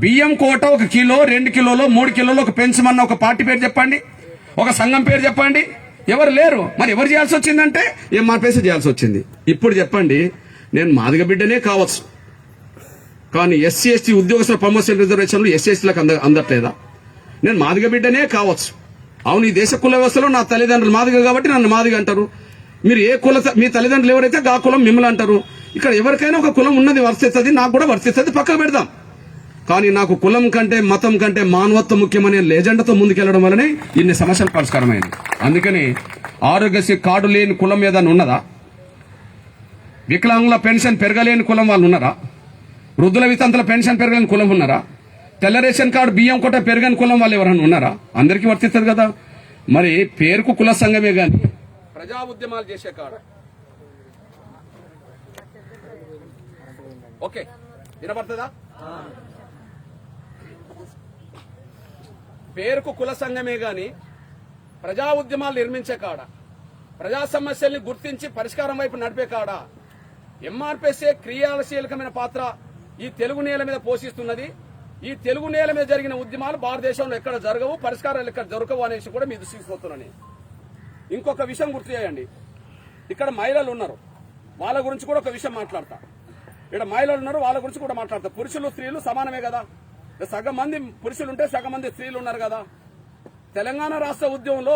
Speaker 1: బియ్యం కోట 1 కిలో, 2 కిలోలో, 3 కిలోలో ఒక పెంచమన్న ఒక పార్టీ పేరు చెప్పండి. ఒక సంఘం పేరు చెప్పండి. ఎవరు లేరు. మరి ఎవరు చేయాల్సి వచ్చిందంటే ఎంఆర్పీఎస్ చేయాల్సి వచ్చింది. ఇప్పుడు చెప్పండి, నేను మాదిగ బిడ్డనే కావచ్చు, కానీ ఎస్సీ ఎస్టీ ఉద్యోగస్తుల ప్రమోషన్ రిజర్వేషన్లు ఎస్సీఎస్టీలకు అందట్లేదా? నేను మాదిగ బిడ్డనే కావచ్చు. అవును, ఈ దేశ కుల వ్యవస్థలో నా తల్లిదండ్రులు మాదిగ కాబట్టి నన్ను మాదిగ అంటారు. మీరు ఏ కుల, మీ తల్లిదండ్రులు ఎవరైతే ఆ కులం మిమ్మల్ని అంటారు. ఇక్కడ ఎవరికైనా ఒక కులం ఉన్నది వర్తిస్తుంది, నాకు కూడా వర్తిస్తుంది, పక్కకు పెడదాం. కానీ నాకు కులం కంటే, మతం కంటే మానవత్వం ముఖ్యమనే లేజెండతో ముందుకెళ్లడం వల్లనే ఇన్ని సమస్యలు పరిష్కారమైంది. అందుకని ఆరోగ్యశ్రీ కార్డు లేని కులం ఏదైనా ఉన్నదా? వికలాంగుల పెన్షన్ పెరగలేని కులం వాళ్ళు ఉన్నారా? వృద్ధుల వితంతుల పెన్షన్ పెరగలేని కులం ఉన్నారా? తెల్ల రేషన్ కార్డు బియ్యం కొట్ట పెరగని కులం వాళ్ళు ఎవరైనా ఉన్నారా? అందరికీ వర్తిస్తుంది కదా. మరి పేరుకు కుల సంఘమే గాని ప్రజా ఉద్యమాలు చేసే కాడ ఓకే వినపడుతుందా? పేరుకు కుల సంఘమే గాని ప్రజా ఉద్యమాలు నిర్మించే కాడ, ప్రజా సమస్యల్ని గుర్తించి పరిష్కారం వైపు నడిపే కాడ ఎంఆర్పీఎస్ఏ క్రియాశీలకమైన పాత్ర ఈ తెలుగు నేల మీద పోషిస్తున్నది. ఈ తెలుగు నేల మీద జరిగిన ఉద్యమాలు భారతదేశంలో ఎక్కడ జరగవు, పరిష్కారాలు ఎక్కడ దొరకవు అనేసి కూడా మీ దృష్టికి పోతున్నాను. ఇంకొక విషయం గుర్తు చేయండి, ఇక్కడ మహిళలు ఉన్నారు, వాళ్ళ గురించి కూడా ఒక విషయం మాట్లాడతా.
Speaker 2: ఇక్కడ మహిళలు ఉన్నారు, వాళ్ళ గురించి కూడా మాట్లాడతారు. పురుషులు స్త్రీలు సమానమే కదా, సగం మంది పురుషులు ఉంటే సగం మంది స్త్రీలు ఉన్నారు కదా. తెలంగాణ రాష్ట్ర ఉద్యమంలో